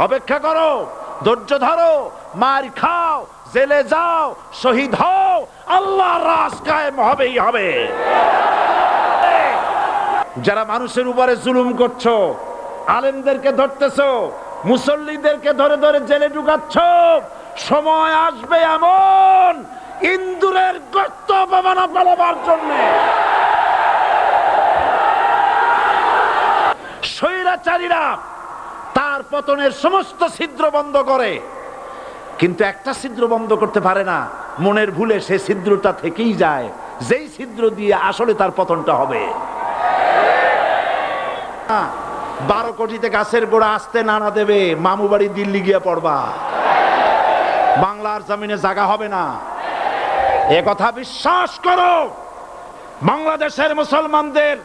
অপেক্ষা করো, ধৈর্য ধরো, মার খাও, জেলে যাও, শহীদ হও, আল্লাহর রাজ কায়েম হবেই হবে। যারা মানুষের উপরে জুলুম করছো, আলেমদেরকে ধরতেছো, মুসল্লিদেরকে ধরে ধরে জেলে ঢুকাচ্ছ, সময় আসবে এমন ইন্দুরের গর্ত অপমানা পালাবার জন্য। স্বৈরাচারীরা তার পতনের সমস্ত ছিদ্র বন্ধ করে, কিন্তু একটা ছিদ্র বন্ধ করতে পারে না, মনের ভুলে সে ছিদ্রটা থেকেই যায়, যেই ছিদ্র দিয়ে আসলে তার পতনটা হবে। 12 কোটিতে গাছের গোড়া আসতে নানা দেবে, মামু বাড়ি দিল্লি গিয়ে পড়বা, বাংলার জমিনে জায়গা হবে না। এ কথা বিশ্বাস করো। বাংলাদেশের মুসলমানদের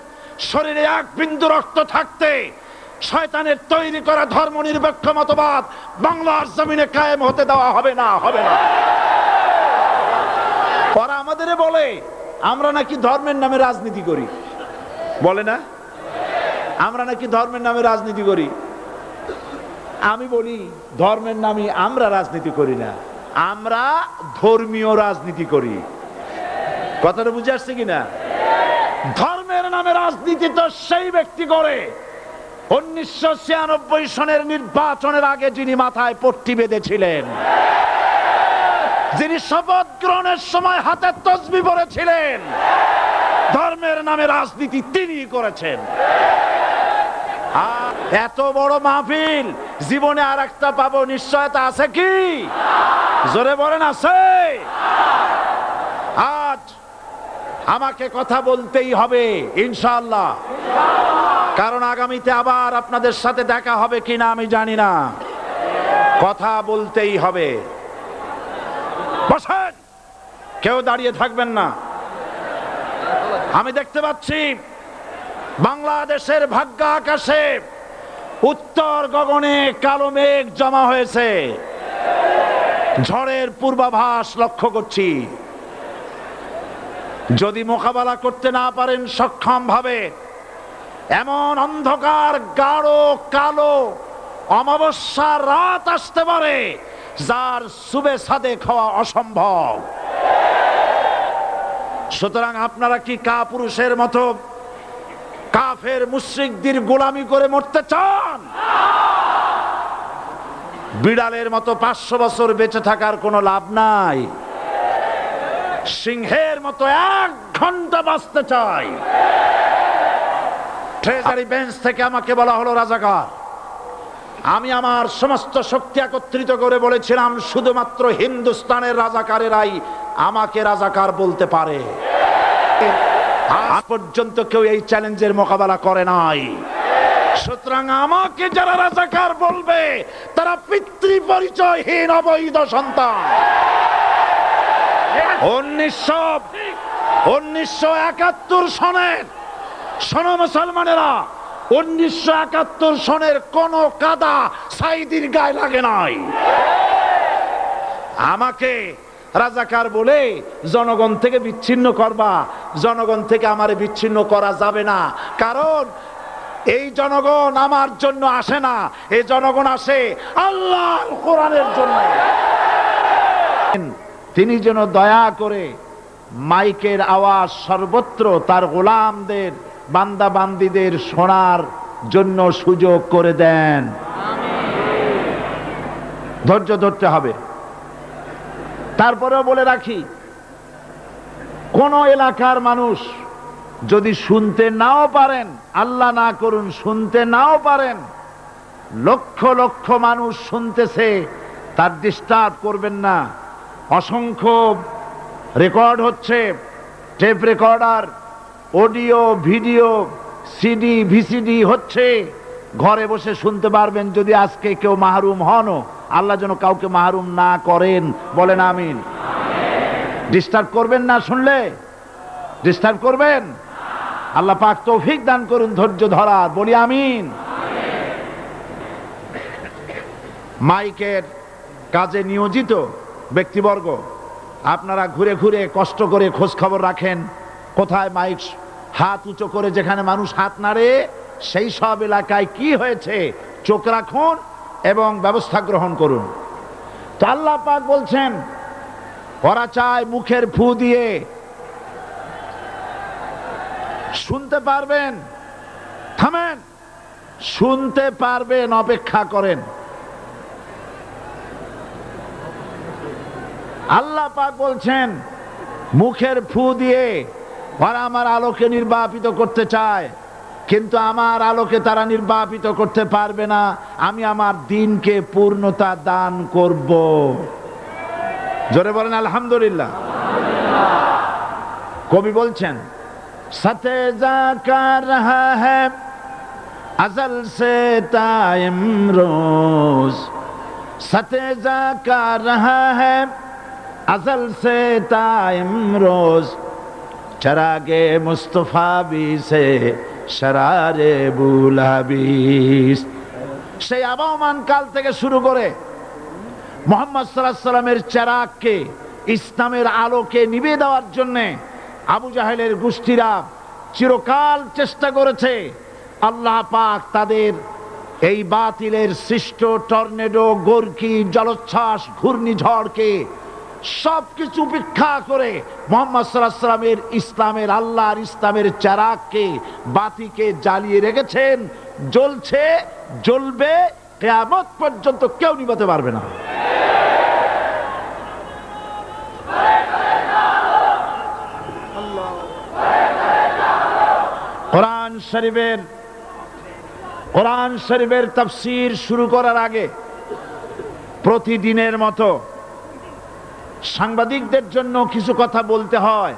শরীরে এক বিন্দু রক্ত থাকতে শয়তানের তৈরি করা ধর্ম নিরপেক্ষ মতবাদ বাংলার জমিনে কায়েম হতে দেওয়া হবে না, হবে না। ওরা আমাদের বলে আমরা নাকি ধর্মের নামে রাজনীতি করি, বলে না? আমরা নাকি ধর্মের নামে রাজনীতি করি। আমি বলি ধর্মের নামে আমরা রাজনীতি করি না, আমরা ধর্মীয় রাজনীতি করি। কথাটা বুঝে আসছে কিনা? ধর্মের নামে রাজনীতি তো সেই ব্যক্তি করে 1996 সনের নির্বাচনের আগে যিনি মাথায় পট্টি বেঁধেছিলেন, যিনি শপথ গ্রহণের সময় হাতে তসবিহ পড়েছিলেন, ধর্মের নামে রাজনীতি তিনি করেছেন। এত বড় মাহফিল জীবনে আর একটা পাবো নিশ্চয়তা আছে কি? জোরে বলেন আছে? আজ আমাকে কথা বলতেই হবে ইনশাআল্লাহ, কারণ আগামীতে আবার আপনাদের সাথে দেখা হবে কিনা আমি জানি না। কথা বলতেই হবে। বসেন, কেউ দাঁড়িয়ে থাকবেন না। আমি দেখতে পাচ্ছি বাংলাদেশের ভাগ্য আকাশে উত্তর গগনে কালো মেঘ জমা হয়েছে, ঝড়ের পূর্বাভাস লক্ষ্য করছি। যদি মোকাবেলা করতে না পারেন সক্ষম ভাবে, এমন অন্ধকার গাঢ় কালো অমাবস্যার রাত আসতে পারে যার সুবে সাদে খাওয়া অসম্ভব। সুতরাং আপনারা কি কাপুরুষের মতো কাফের মুশরিকদের গোলামি করে মরতে চান? বিড়ালের মতো 500 বছর বেঁচে থাকার কোনো লাভ নাই। সিংহের মতো 1 ঘন্টা বাঁচতে চাই। ট্রেজারি বেঞ্চ থেকে আমাকে বলা হলো রাজাকার। আমি আমার সমস্ত শক্তি একত্রিত করে বলেছিলাম শুধুমাত্র হিন্দুস্তানের রাজাকারেরাই আমাকে রাজাকার বলতে পারে। আজ পর্যন্ত কেউ এই চ্যালেঞ্জের মোকাবেলা করে নাই। সুতরাং আমাকে যারা রাজাকার বলবে তারা পিতৃ পরিচয়হীন অবৈধ সন্তান। 1971 সনের, শোনো মুসলমানেরা, 1971 সনের কোন কাদা সাইদির গায়ে লাগে নাই। আমাকে রাজাকার বলে জনগণ থেকে বিচ্ছিন্ন করবা, জনগণ থেকে আমারে বিচ্ছিন্ন করা যাবে না। কারণ এই জনগণ আমার জন্য আসে না, এই জনগণ আসে আল্লাহর কোরআনের জন্য। তিনি যেন দয়া করে মাইকের আওয়াজ সর্বত্র তার গোলামদের, বান্দা বান্দীদের শোনার জন্য সুযোগ করে দেন। ধৈর্য ধরতে হবে। তারপরেও বলে রাখি, কোন এলাকার মানুষ যদি শুনতে নাও পারেন, আল্লাহ না করুন শুনতে নাও পারেন, লক্ষ লক্ষ মানুষ শুনতেছে, তার ডিস্টার্ব করবেন না। অসংখ্য রেকর্ড হচ্ছে, tape recorder, audio video, CD VCD হচ্ছে, ঘরে বসে শুনতে পারবেন। যদি আজকে কেউ মাহরুম হন, আল্লাহ যেন কাউকে মাহরুম না করেন, বলেন আমিন। ডিস্টার্ব করবেন না, শুনলে ডিস্টার্ব করবেন। আল্লাহ পাক তৌফিক দান করুন ধৈর্য ধরার, বলি আমিন। মাইকের কাজে নিয়োজিত ব্যক্তিবর্গ, আপনারা ঘুরে ঘুরে কষ্ট করে খোঁজ খবর রাখেন কোথায় মাইক হাত উঁচু করে, যেখানে মানুষ হাত নাড়ে সেই সব এলাকায় কি হয়েছে চোখ রাখুন। এবং ব্যবস্থা গ্রহণ করুন। তো আল্লাহ পাক বলছেন ওরা চায় মুখের ফু দিয়ে শুনতে পারবেন, থামেন, শুনতে পারবেন, অপেক্ষা করেন। আল্লাহ পাক বলছেন মুখের ফু দিয়ে ওরা আমার আলোকে নির্বাপিত করতে চায়, কিন্তু আমার আলোকে তারা নির্বাপিত করতে পারবে না। আমি আমার দ্বীনকে পূর্ণতা দান করব। জোরে বলেন আলহামদুলিল্লাহ। কবি বলছেন সাথে যা কার রহা হ্যায় अज़ल से ता इमरोज़, सतेजा का रहा है अज़ल से ता इमरोज़, चरागे मुस्तफ़ा भी से शरारे बुलाबीस। সেই আবহমান কাল থেকে শুরু করে মুহাম্মদ সাল্লাল্লাহু আলাইহি সাল্লামের চেরাগকে, ইসলামের আলোকে নিভিয়ে দেওয়ার জন্য আবু জাহেলের গোষ্ঠীরা চিরকাল চেষ্টা করেছে। আল্লাহ পাক তাদের এই বাতিলের সৃষ্ট টর্নেডো, গর্কি, জলোচ্ছ্বাস, ঘূর্ণিঝড়কে সবকিছু উপেক্ষা করে মুহাম্মদ সাল্লাল্লাহু আলাইহি সাল্লামের ইসলামের, আল্লাহর ইসলামের চেরাগকে, বাতিকে জ্বালিয়ে রেখেছেন। জ্বলছে, জ্বলবে, কিয়ামত পর্যন্ত কেউ নিভাতে পারবে না। কোরআন শরীফের তাফসীর শুরু করার আগে প্রতিদিনের মতো সাংবাদিকদের জন্য কিছু কথা বলতে হয়,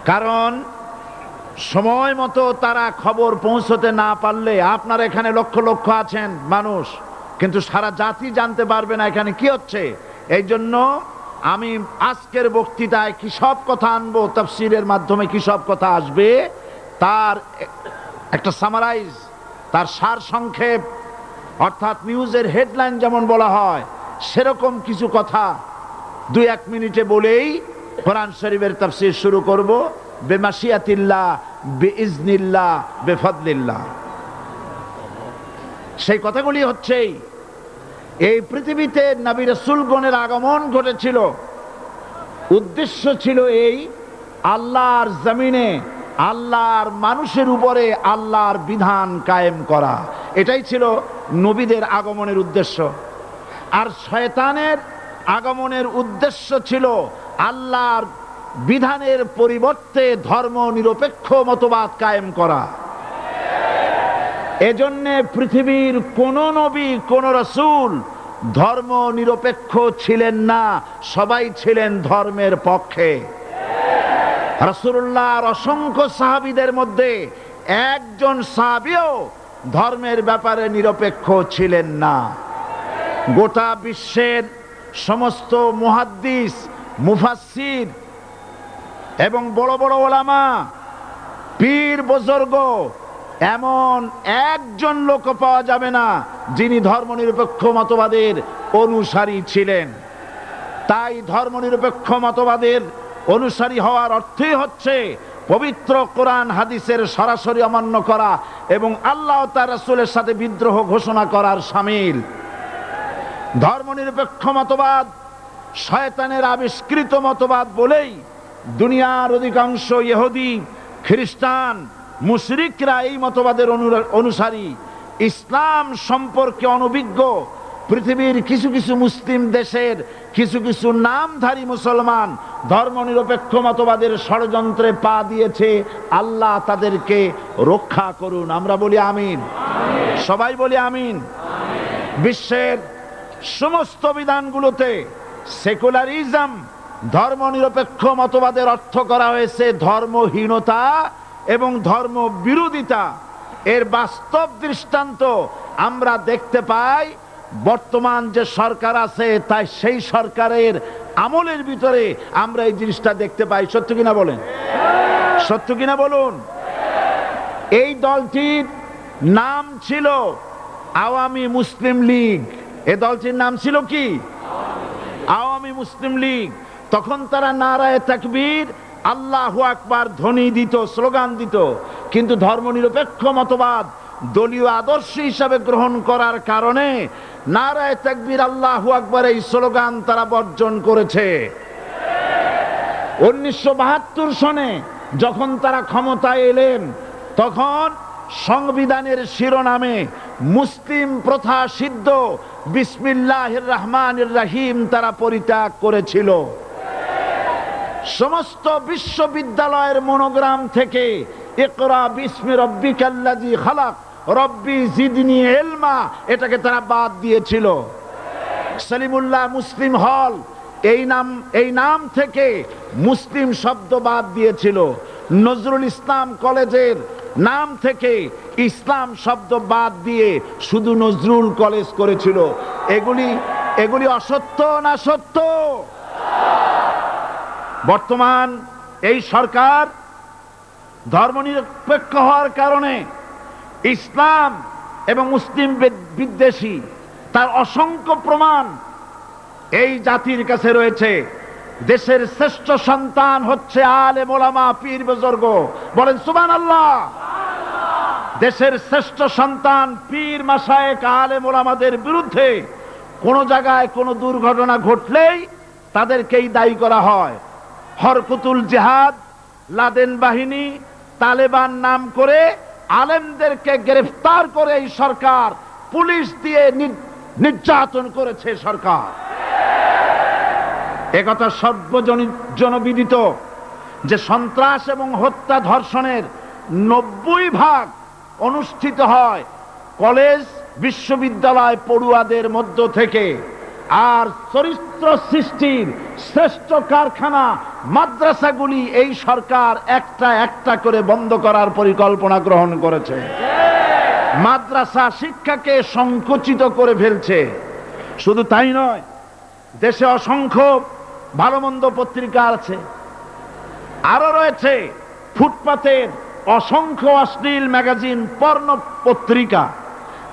কারণ সময় মতো তারা খবর পৌঁছতে না পারলে, আপনারা এখানে লক্ষ লক্ষ আছেন মানুষ, কিন্তু সারা জাতি জানতে পারবে না এখানে কি হচ্ছে। এই জন্য আমি আজকের বক্তৃতায় কি সব কথা আনবো, তাফসীরের মাধ্যমে কি সব কথা আসবে, তার একটা সামারাইজ, তার সার সংক্ষেপ, অর্থাৎ নিউজের হেডলাইন যেমন বলা হয় সেরকম কিছু কথা 2-1 মিনিটে বলেই কোরআন শরীফের তাফসীর শুরু করব। বেমাশিয়াতিল্লাহ, বিইজনিল্লাহ, বেফদলিল্লাহ। সেই কথাগুলি হচ্ছে এই পৃথিবীতে নবী রাসূলগণের আগমন ঘটেছিল, উদ্দেশ্য ছিল এই আল্লাহর জমিনে আল্লাহর মানুষের উপরে আল্লাহর বিধান কায়েম করা। এটাই ছিল নবীদের আগমনের উদ্দেশ্য। আর শয়তানের আগমনের উদ্দেশ্য ছিল আল্লাহর বিধানের পরিবর্তে ধর্ম নিরপেক্ষ মতবাদ কায়েম করা। এজন্য পৃথিবীর কোন নবী, কোন রাসূল ধর্ম নিরপেক্ষ ছিলেন না, সবাই ছিলেন ধর্মের পক্ষে। রাসূলুল্লাহর অসংখ্য সাহাবীদের মধ্যে একজন সাহাবীও ধর্মের ব্যাপারে নিরপেক্ষ ছিলেন না। গোটা বিশ্বের সমস্ত মুহাদ্দিস, মুফাসসির এবং বড় বড় ওলামা, পীর বুজুর্গ, এমন একজন লোক পাওয়া যাবে না যিনি ধর্মনিরপেক্ষ মতবাদের অনুসারী ছিলেন। তাই ধর্মনিরপেক্ষ মতবাদের অনুসারী হওয়ার অর্থই হচ্ছে পবিত্র কোরআন হাদিসের সরাসরি অমান্য করা এবং আল্লাহ ও তার রাসূলের সাথে বিদ্রোহ ঘোষণা করার শামিল। ধর্মনিরপেক্ষ মতবাদ শয়তানের আবিষ্কৃত মতবাদ বলেই দুনিয়ার অধিকাংশ ইহুদি, খ্রিস্টান, মুশরিকরা এই মতবাদের অনুসারী। ইসলাম সম্পর্কে অনভিজ্ঞ পৃথিবীর কিছু কিছু মুসলিম দেশের কিছু কিছু নামধারী মুসলমান ধর্মনিরপেক্ষ মতবাদের ষড়যন্ত্রে পা দিয়েছে। আল্লাহ তাদেরকে রক্ষা করুন। আমরা বলি আমিন, সবাই বলি আমিন। বিশ্বের সমস্ত বিধানগুলোতে সেকুলারিজম, ধর্মনিরপেক্ষ মতবাদের অর্থ করা হয়েছে ধর্মহীনতা এবং ধর্ম বিরোধিতা। এর বাস্তব দৃষ্টান্ত আমরা দেখতে পাই বর্তমান যে সরকার আছে, তাই সেই সরকারের আমলের ভিতরে আমরা এই জিনিসটা দেখতে পাই। সত্য কিনা বলেন? সত্য কিনা বলুন? এই দলটির নাম ছিল আওয়ামী মুসলিম লীগ। এই দলটির নাম ছিল কি? আওয়ামী মুসলিম লীগ। তখন তারা নারায়ে তাকবীর, আল্লাহু আকবার ধ্বনি দিত, স্লোগান দিত, কিন্তু ধর্মনিরপেক্ষ মতবাদ দলীয় আদর্শ হিসাবে গ্রহণ করার কারণে নারায়ে তাকবীর আল্লাহু আকবার এই স্লোগান তারা বর্জন করেছে। 1972 সনে যখন তারা ক্ষমতায় এলেন, তখন সংবিধানের শিরোনামে মুসলিম প্রথা সিদ্ধ বিসমিল্লাহির রহমানির রহিম তারা পরিত্যাগ করেছিল। সমস্ত বিশ্ববিদ্যালয়ের মনোগ্রাম থেকে ইকরা বিসমি রব্বিকাল্লাযী খালাক রব্বি জিদনি ইলমা এটাকে তারা বাদ দিয়েছিল। সলিমুল্লাহ মুসলিম হল এই নাম থেকে মুসলিম শব্দ বাদ দিয়েছিল। নজরুল ইসলাম কলেজের নাম থেকে ইসলাম শব্দ বাদ দিয়ে শুধু নজরুল কলেজ করেছিল। এগুলি অসত্য না সত্য? বর্তমান এই সরকার ধর্মনিরপেক্ষ হওয়ার কারণে ইসলাম এবং মুসলিম বিদ্বেষী তার অসংখ্য প্রমাণ এই জাতির কাছে রয়েছে। দেশের শ্রেষ্ঠ সন্তান হচ্ছে আলেম ওলামা পীর বুজুর্গ, বলেন সুবহানাল্লাহ। দেশের শ্রেষ্ঠ সন্তান পীর মাশায়েখ আলেম ওলামাদের বিরুদ্ধে কোন জায়গায় কোনো দুর্ঘটনা ঘটলেই তাদেরকেই দায়ী করা হয়। হরকুতুল জিহাদ, লাদেন বাহিনী, তালেবান নাম করে আলেমদেরকে গ্রেফতার করে এই সরকার পুলিশ দিয়ে নির্যাতন করেছে সরকার। একথা সর্বজনবিদিত যে সন্ত্রাস এবং হত্যা ধর্ষণের 90% অনুষ্ঠিত হয় কলেজ বিশ্ববিদ্যালয় পড়ুয়াদের মধ্য থেকে। আর চরিত্র সৃষ্টির শ্রেষ্ঠ কারখানা মাদ্রাসাগুলি এই সরকার একটা একটা করে বন্ধ করার পরিকল্পনা গ্রহণ করেছে। মাদ্রাসা শিক্ষাকে সংকুচিত করে ফেলছে। শুধু তাই নয়, দেশে অসংখ্য ভালো মন্দ পত্রিকা আছে, আরো রয়েছে ফুটপাতের অসংখ্য অশ্লীল ম্যাগাজিন, পর্ণ পত্রিকা।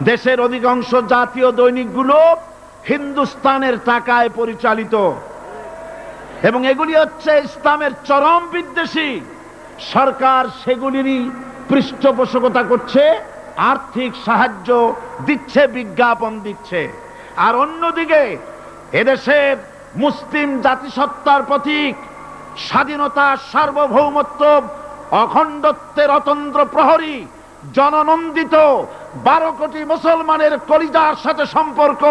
দেশের অধিকাংশ জাতীয় দৈনিকগুলো হিন্দুস্তানের টাকায় পরিচালিত এবং এগুলি হচ্ছে ইসলামের চরম বিদ্বেষী। সরকার সেগুলিরই পৃষ্ঠপোষকতা করছে, আর্থিক সাহায্য দিচ্ছে, বিজ্ঞাপন দিচ্ছে। আর অন্যদিকে এদেশের মুসলিম জাতিসত্তার প্রতীক, স্বাধীনতা, সার্বভৌমত্ব, অখণ্ডত্বের অতন্দ্র প্রহরী, জননন্দিত 12 কোটি মুসলমানের কলিজার সাথে সম্পর্ক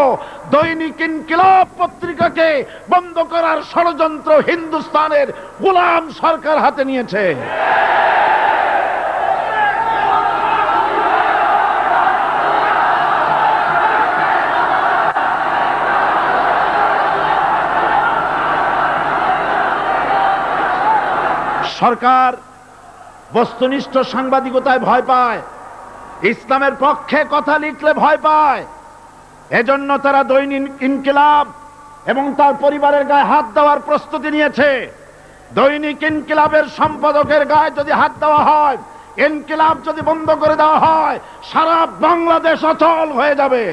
দৈনিক ইনকিলাব পত্রিকাকে বন্ধ করার ষড়যন্ত্র হিন্দুস্তানের গোলাম সরকার হাতে নিয়েছে। সরকার বস্তুনিষ্ঠ সাংবাদিকতায় ভয় পায়, ইসলামের পক্ষে কথা লিখলে ভয় পায়। এজন্য তারা দৈনিক ইনকিলাব এবং তার পরিবারের গায়ে হাত দেওয়ার প্রস্তুতি নিয়েছে। দৈনিক ইনকিলাবের সম্পাদকের গায়ে যদি হাত দেওয়া হয়, ইনকিলাব যদি বন্ধ করে দেওয়া হয়, সারা বাংলাদেশ অচল হয়ে যাবে।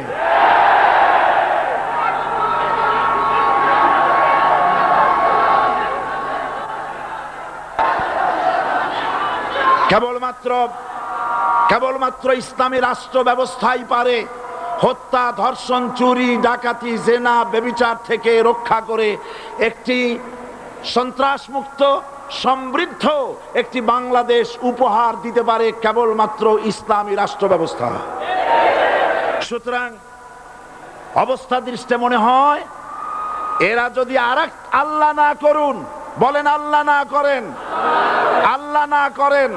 কেবলমাত্র ইসলামী রাষ্ট্র ব্যবস্থাই পারে হত্যা, ধর্ষণ, চুরি, ডাকাতি, জেনা, ব্যভিচার থেকে রক্ষা করে একটি সন্ত্রাসমুক্ত সমৃদ্ধ একটি বাংলাদেশ উপহার দিতে পারে কেবলমাত্র ইসলামী রাষ্ট্র ব্যবস্থা। সুতরাং অবস্থা দৃষ্টে মনে হয় এরা যদি আরেক আল্লাহ না করুন, বলেন আল্লাহ না করেন, আল্লাহ না করেন,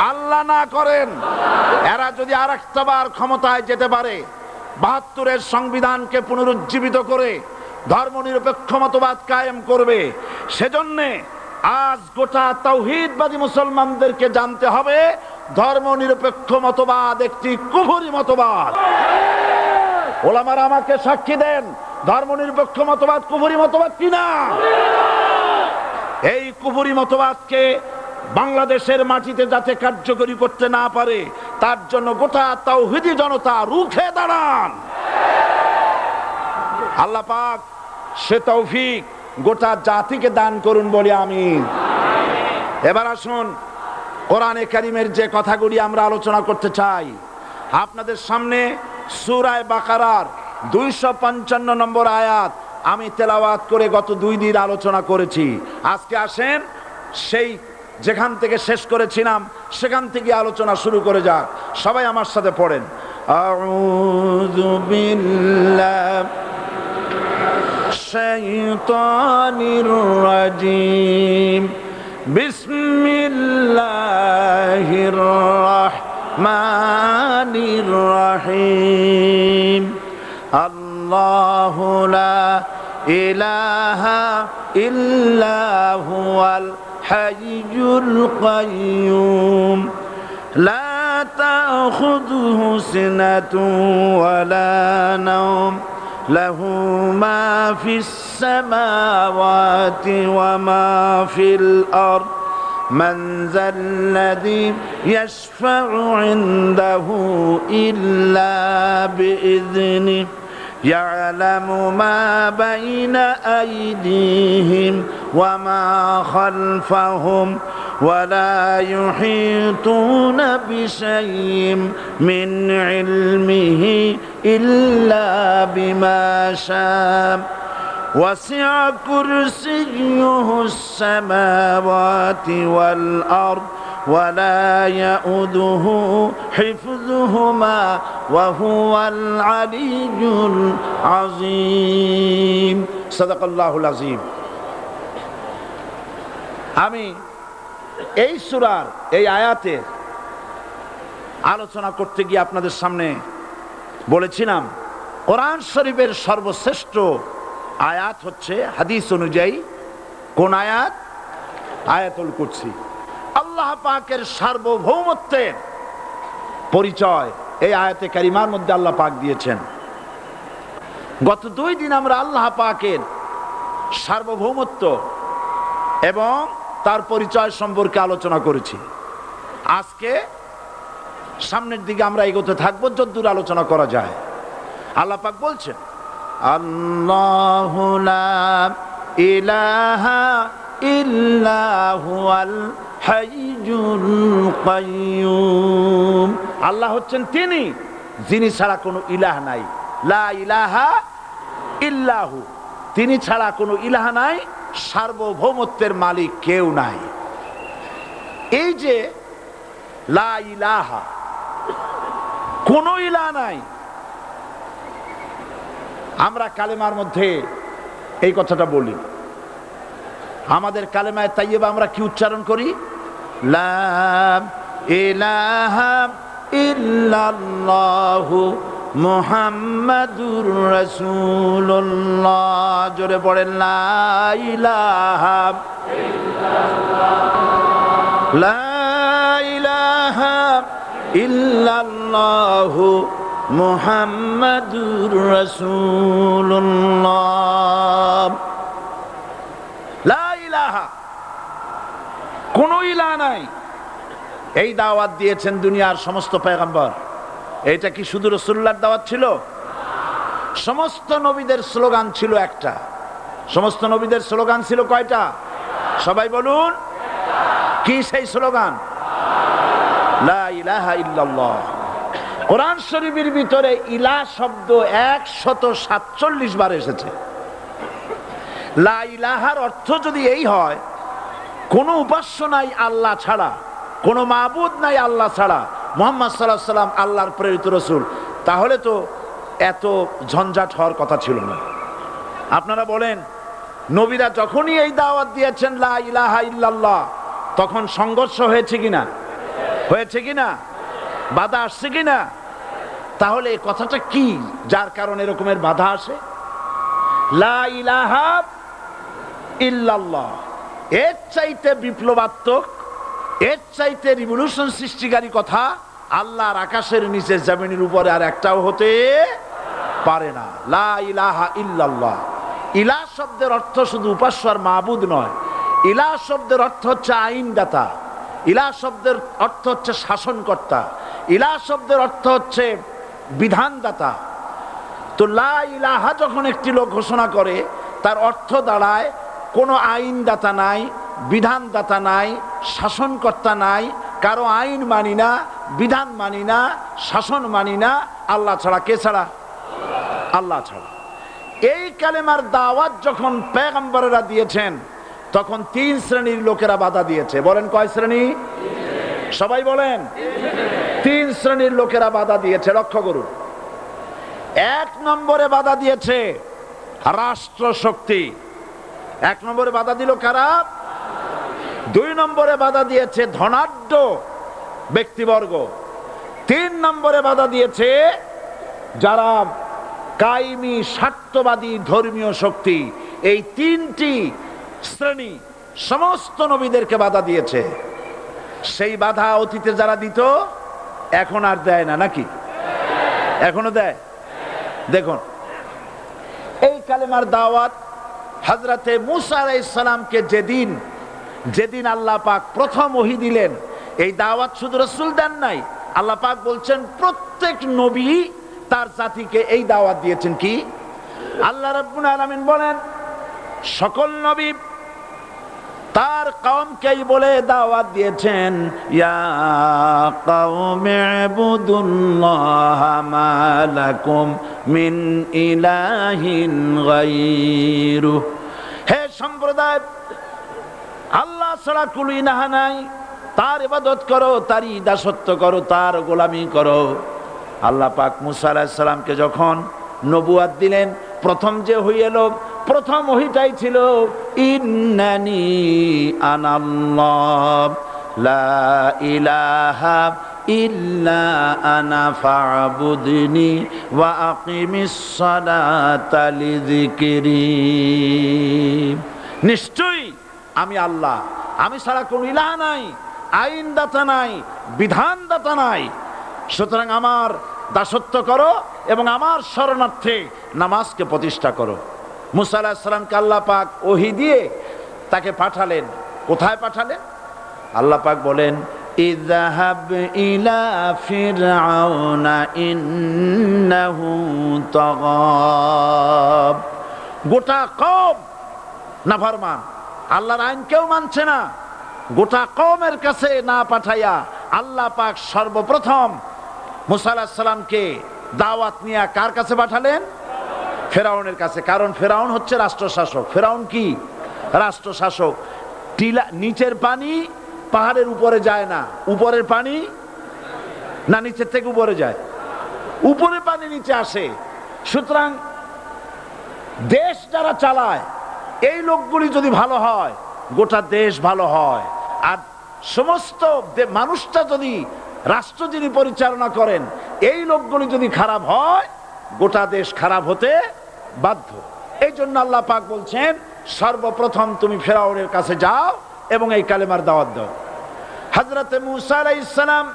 আল্লাহ না করেন, এরা যদি আরেকটাবার ক্ষমতায় যেতে পারে, ৭২-এর সংবিধানকে পুনরুজ্জীবিত করে ধর্মনিরপেক্ষ মতবাদ কায়েম করবে, সেজন্য আজ গোটা তাওহীদবাদী মুসলমানদেরকে জানতে হবে ধর্মনিরপেক্ষ মতবাদ একটি কুফরি মতবাদ। ওলামারা আমাকে সাক্ষী দেন, ধর্মনিরপেক্ষ মতবাদ কুফরি মতবাদ কিনা। এই কুফরি মতবাদকে বাংলাদেশের মাটিতে যাতে কার্যকরী করতে না পারে তার জন্য গোটা তাওহীদি জনতা রুখে দাঁড়ান। আল্লাহ পাক সে তৌফিক গোটা জাতিকে দান করুন বলি আমিন। এবার আসুন কোরআনে কারীমের যে কথাগুলি আমরা আলোচনা করতে চাই, আপনাদের সামনে সূরা বাকারার 255 নম্বর আয়াত আমি তেলাওয়াত করে গত 2 দিন আলোচনা করেছি। আজকে আসেন সেই যেখান থেকে শেষ করেছিলাম সেখান থেকে আলোচনা শুরু করে যাক। সবাই আমার সাথে পড়েন, আউযু বিল্লাহি শাইতানির রাজিম, বিসমিল্লাহির রাহমানির রাহিম। আল্লাহু লা ইলাহা ইল্লা হুয়াল হাইয়ুল কাইয়্যুম লা তাখুযুহু সিনাতুন ওয়ালা নাওম লাহু মা ফিস সামাওয়াতি ওয়া মা ফিল আরদ মান যাল্লাযী ইয়াশফা'ু ইনদাহু ইল্লা বিইذনিহি ইয়ালামু মা বাইনা আইদিহিম ওয়া মা খালফাহুম ওয়া লা ইউহিতুনা বিশাইইন মিন ইলমিহি ইল্লা বিমা শাআ ওয়াসি'a কুরসিয়্যুহুস সামাওয়াতি ওয়াল আরদ ولا يؤوده حفظهما وهو العلي العظيم صدق الله العظيم। আমি এই সূরার এই আয়াতের আলোচনা করতে গিয়ে আপনাদের সামনে বলেছিলাম কোরআন শরীফের সর্বশ্রেষ্ঠ আয়াত হচ্ছে হাদিস অনুযায়ী কোন আয়াত? আয়াতুল কুরসি। আল্লাহ পাকের সার্বভৌমত্বের পরিচয় এই আয়াতে কারিমার মধ্যে আল্লাহ পাক দিয়েছেন। গত 2 দিন আমরা আল্লাহ পাকের সার্বভৌমত্ব এবং তার পরিচয় সম্পর্কে আলোচনা করেছি। আজকে সামনের দিকে আমরা এগোতে থাকবো যতদূর আলোচনা করা যায়। আল্লাহ পাক বলছেন, আল্লাহু লা ইলাহা ইল্লা হুয়াল হাইয়ুল কাইয়্যুম। আল্লাহ হচ্ছেন তিনি যিনি ছাড়া কোনো ইলাহ নাই। লা ইলাহা ইল্লাহু, তিনি ছাড়া কোনো ইলাহ নাই, সার্বভৌমত্বের মালিক কেউ নাই। এই যে লা ইলাহা, কোনো ইলাহ নাই, আমরা কালেমার মধ্যে এই কথাটা বলি। আমাদের কালেমায়ে তাইয়্যিবা আমরা কি উচ্চারণ করি? লা ইলাহা ইল্লাল্লাহু মুহাম্মাদুর রাসূলুল্লাহ। জোরে পড়েন, লা ইলাহা ইল্লাল্লাহ, লা ইলাহা ইল্লাল্লাহু মুহাম্মাদুর রাসূলুল্লাহ। লা ইলাহা, কোনো ইলাহ নাই। এই দাওয়াত দিয়েছেন দুনিয়ার সমস্ত পয়গম্বর। এটা কি শুধু রাসূলুল্লাহর দাওয়াত ছিল? সমস্ত নবীদের স্লোগান ছিল একটা। সমস্ত নবীদের স্লোগান ছিল কয়টা? সবাই বলুন, কি সেই স্লোগান? লা ইলাহা ইল্লাল্লাহ। কোরআন শরীফের ভিতরে ইলাহ শব্দ 147 বার এসেছে। লা ইলাহার অর্থ যদি এই হয় কোনো উপাস্য নাই আল্লাহ ছাড়া, কোনো মাবুদ নাই আল্লাহ ছাড়া, মুহাম্মদ সাল্লাল্লাহু আলাইহি ওয়াসাল্লাম আল্লাহর প্রেরিত রাসূল, তাহলে তো এত ঝঞ্ঝাট হওয়ার কথা ছিল না। আপনারা বলেন, নবীরা যখনই এই দাওয়াত দিয়েছেন লা ইলাহা ইল্লাল্লাহ, তখন সংঘর্ষ হয়েছে কিনা? হয়েছে কিনা? বাধা আসছে কিনা? তাহলে এই কথাটা কি যার কারণে এরকমের বাধা আসে? লা ইলাহা ইল্লাল্লাহ, এর চাইতে বিপ্লবাত্মক, এর চাইতে রিভলিউশন সৃষ্টিকারী কথা আল্লাহর আকাশের নিচে জমিনের উপরে আর একটাও হতে পারে না। লা ইলাহা ইল্লাল্লাহ। ইলাহ শব্দের অর্থ শুধু উপাস্য আর মাবুদ নয়। ইলাহ শব্দের অর্থ হচ্ছে আইনদাতা, ইলাহ শব্দের অর্থ হচ্ছে শাসনকর্তা, ইলাহ শব্দের অর্থ হচ্ছে বিধানদাতা। তো লা ইলাহা যখন একটি লোক ঘোষণা করে, তার অর্থ দাঁড়ায় কোনো আইনদাতা নাই, বিধানদাতা নাই, শাসনকর্তা নাই, কারো আইন মানি না, বিধান মানি না, শাসন মানি না। আল্লাহ ছাড়া, কে ছাড়া? আল্লাহ ছাড়া। এই কালেমার দাওয়াত যখন পয়গম্বরেরা দিয়েছেন, তখন 3 শ্রেণীর লোকেরা বাধা দিয়েছে। বলেন কয় শ্রেণী? সবাই বলেন। 3 শ্রেণীর লোকেরা বাধা দিয়েছে, লক্ষ্য করুন। 1 নম্বরে বাধা দিয়েছে রাষ্ট্র শক্তি। 1 নম্বরে বাধা দিল কারা? 2 নম্বরে বাধা দিয়েছে ধনাঢ্য ব্যক্তিবর্গ। 3 নম্বরে বাধা দিয়েছে যারা কায়েমি স্বার্থবাদী ধর্মীয় শক্তি। এই 3টি শ্রেণী সমস্ত নবীদেরকে বাধা দিয়েছে। সেই বাধা অতীতে যারা দিত এখন আর দেয় না, নাকি? এখনো দেয়। দেখুন, এই কালেমার দাওয়াত হযরতে মূসা আলাইহিস সালামকে যেদিন আল্লাহ পাক প্রথম ওহী দিলেন, এই দাওয়াত শুধু রাসূল দেন নাই, আল্লাহ পাক বলছেন প্রত্যেক নবী তার জাতিকে এই দাওয়াত দিয়েছেন। কি? আল্লাহ রাব্বুল আলামিন বলেন সকল নবী তার কওমকেই বলে দাওয়াত দিয়েছেন, ইয়া কওমি ইবুদুল্লাহা মা লাকুম মিন ইলাহিন গায়রু। হে সম্প্রদায়, আল্লাহ ছাড়া কোনো ইলাহ নাই, তার ইবাদত করো, তারই দাসত্ব করো, তার গোলামি করো। আল্লাহ পাক মূসা আলাইহিস সালামকে যখন নবুয়াত দিলেন, প্রথম যে ওহী এলো, প্রথম ওহীটাই ছিল ইন্নানি আনাল্লাহ লা ইলাহা ইল্লা আনা ফা'বুদনি ওয়া আকিমিস সালাতা লিযিকরি। নিশ্চয়ই আমি আল্লাহ, আমি ছাড়া কোনো ইলাহ নাই, আইনদাতা নাই, বিধানদাতা নাই। সুতরাং আমার দাসত্ব করো এবং আমার শরণার্থে নামাজকে প্রতিষ্ঠা করো। মূসা আলাইহিস সালামকে আল্লাহ পাক ওহী দিয়ে তাকে পাঠালেন। কোথায় পাঠালেন? আল্লাহ পাক বলেন, ইযহাব ইলা ফিরআউনা ইন্নাহু তাগাব। গোটা কওম নাফরমান, আল্লাহর আইন কেউ মানছে না। গোটা কওমের কাছে না পাঠাইয়া আল্লাহ পাক সর্বপ্রথম মূসা আলাইহিস সালামকে দাওয়াত নিয়ে কার কাছে পাঠালেন? ফেরাউনের কাছে। কারণ ফেরাউন হচ্ছে রাষ্ট্রশাসক। ফেরাউন কি? রাষ্ট্রশাসক। নিচের পানি পাহাড়ের উপরে যায় না, উপরের পানি না নিচের থেকে উপরে যায়? উপরে পানি নিচে আসে। সুতরাং দেশ যারা চালায়, এই লোকগুলি যদি ভালো হয়, গোটা দেশ ভালো হয়। আর সমস্ত মানুষটা যদি, রাষ্ট্র যিনি পরিচালনা করেন, এই লোকগুলি যদি খারাপ হয়, গোটা দেশ খারাপ হতে বাধ্য। এই জন্য আল্লাহ পাক বলছেন সর্বপ্রথম তুমি ফেরাউনের কাছে যাও এবং এই কালেমার দাওয়াত দাও। হযরতে মূসা আলাইহিস সালাম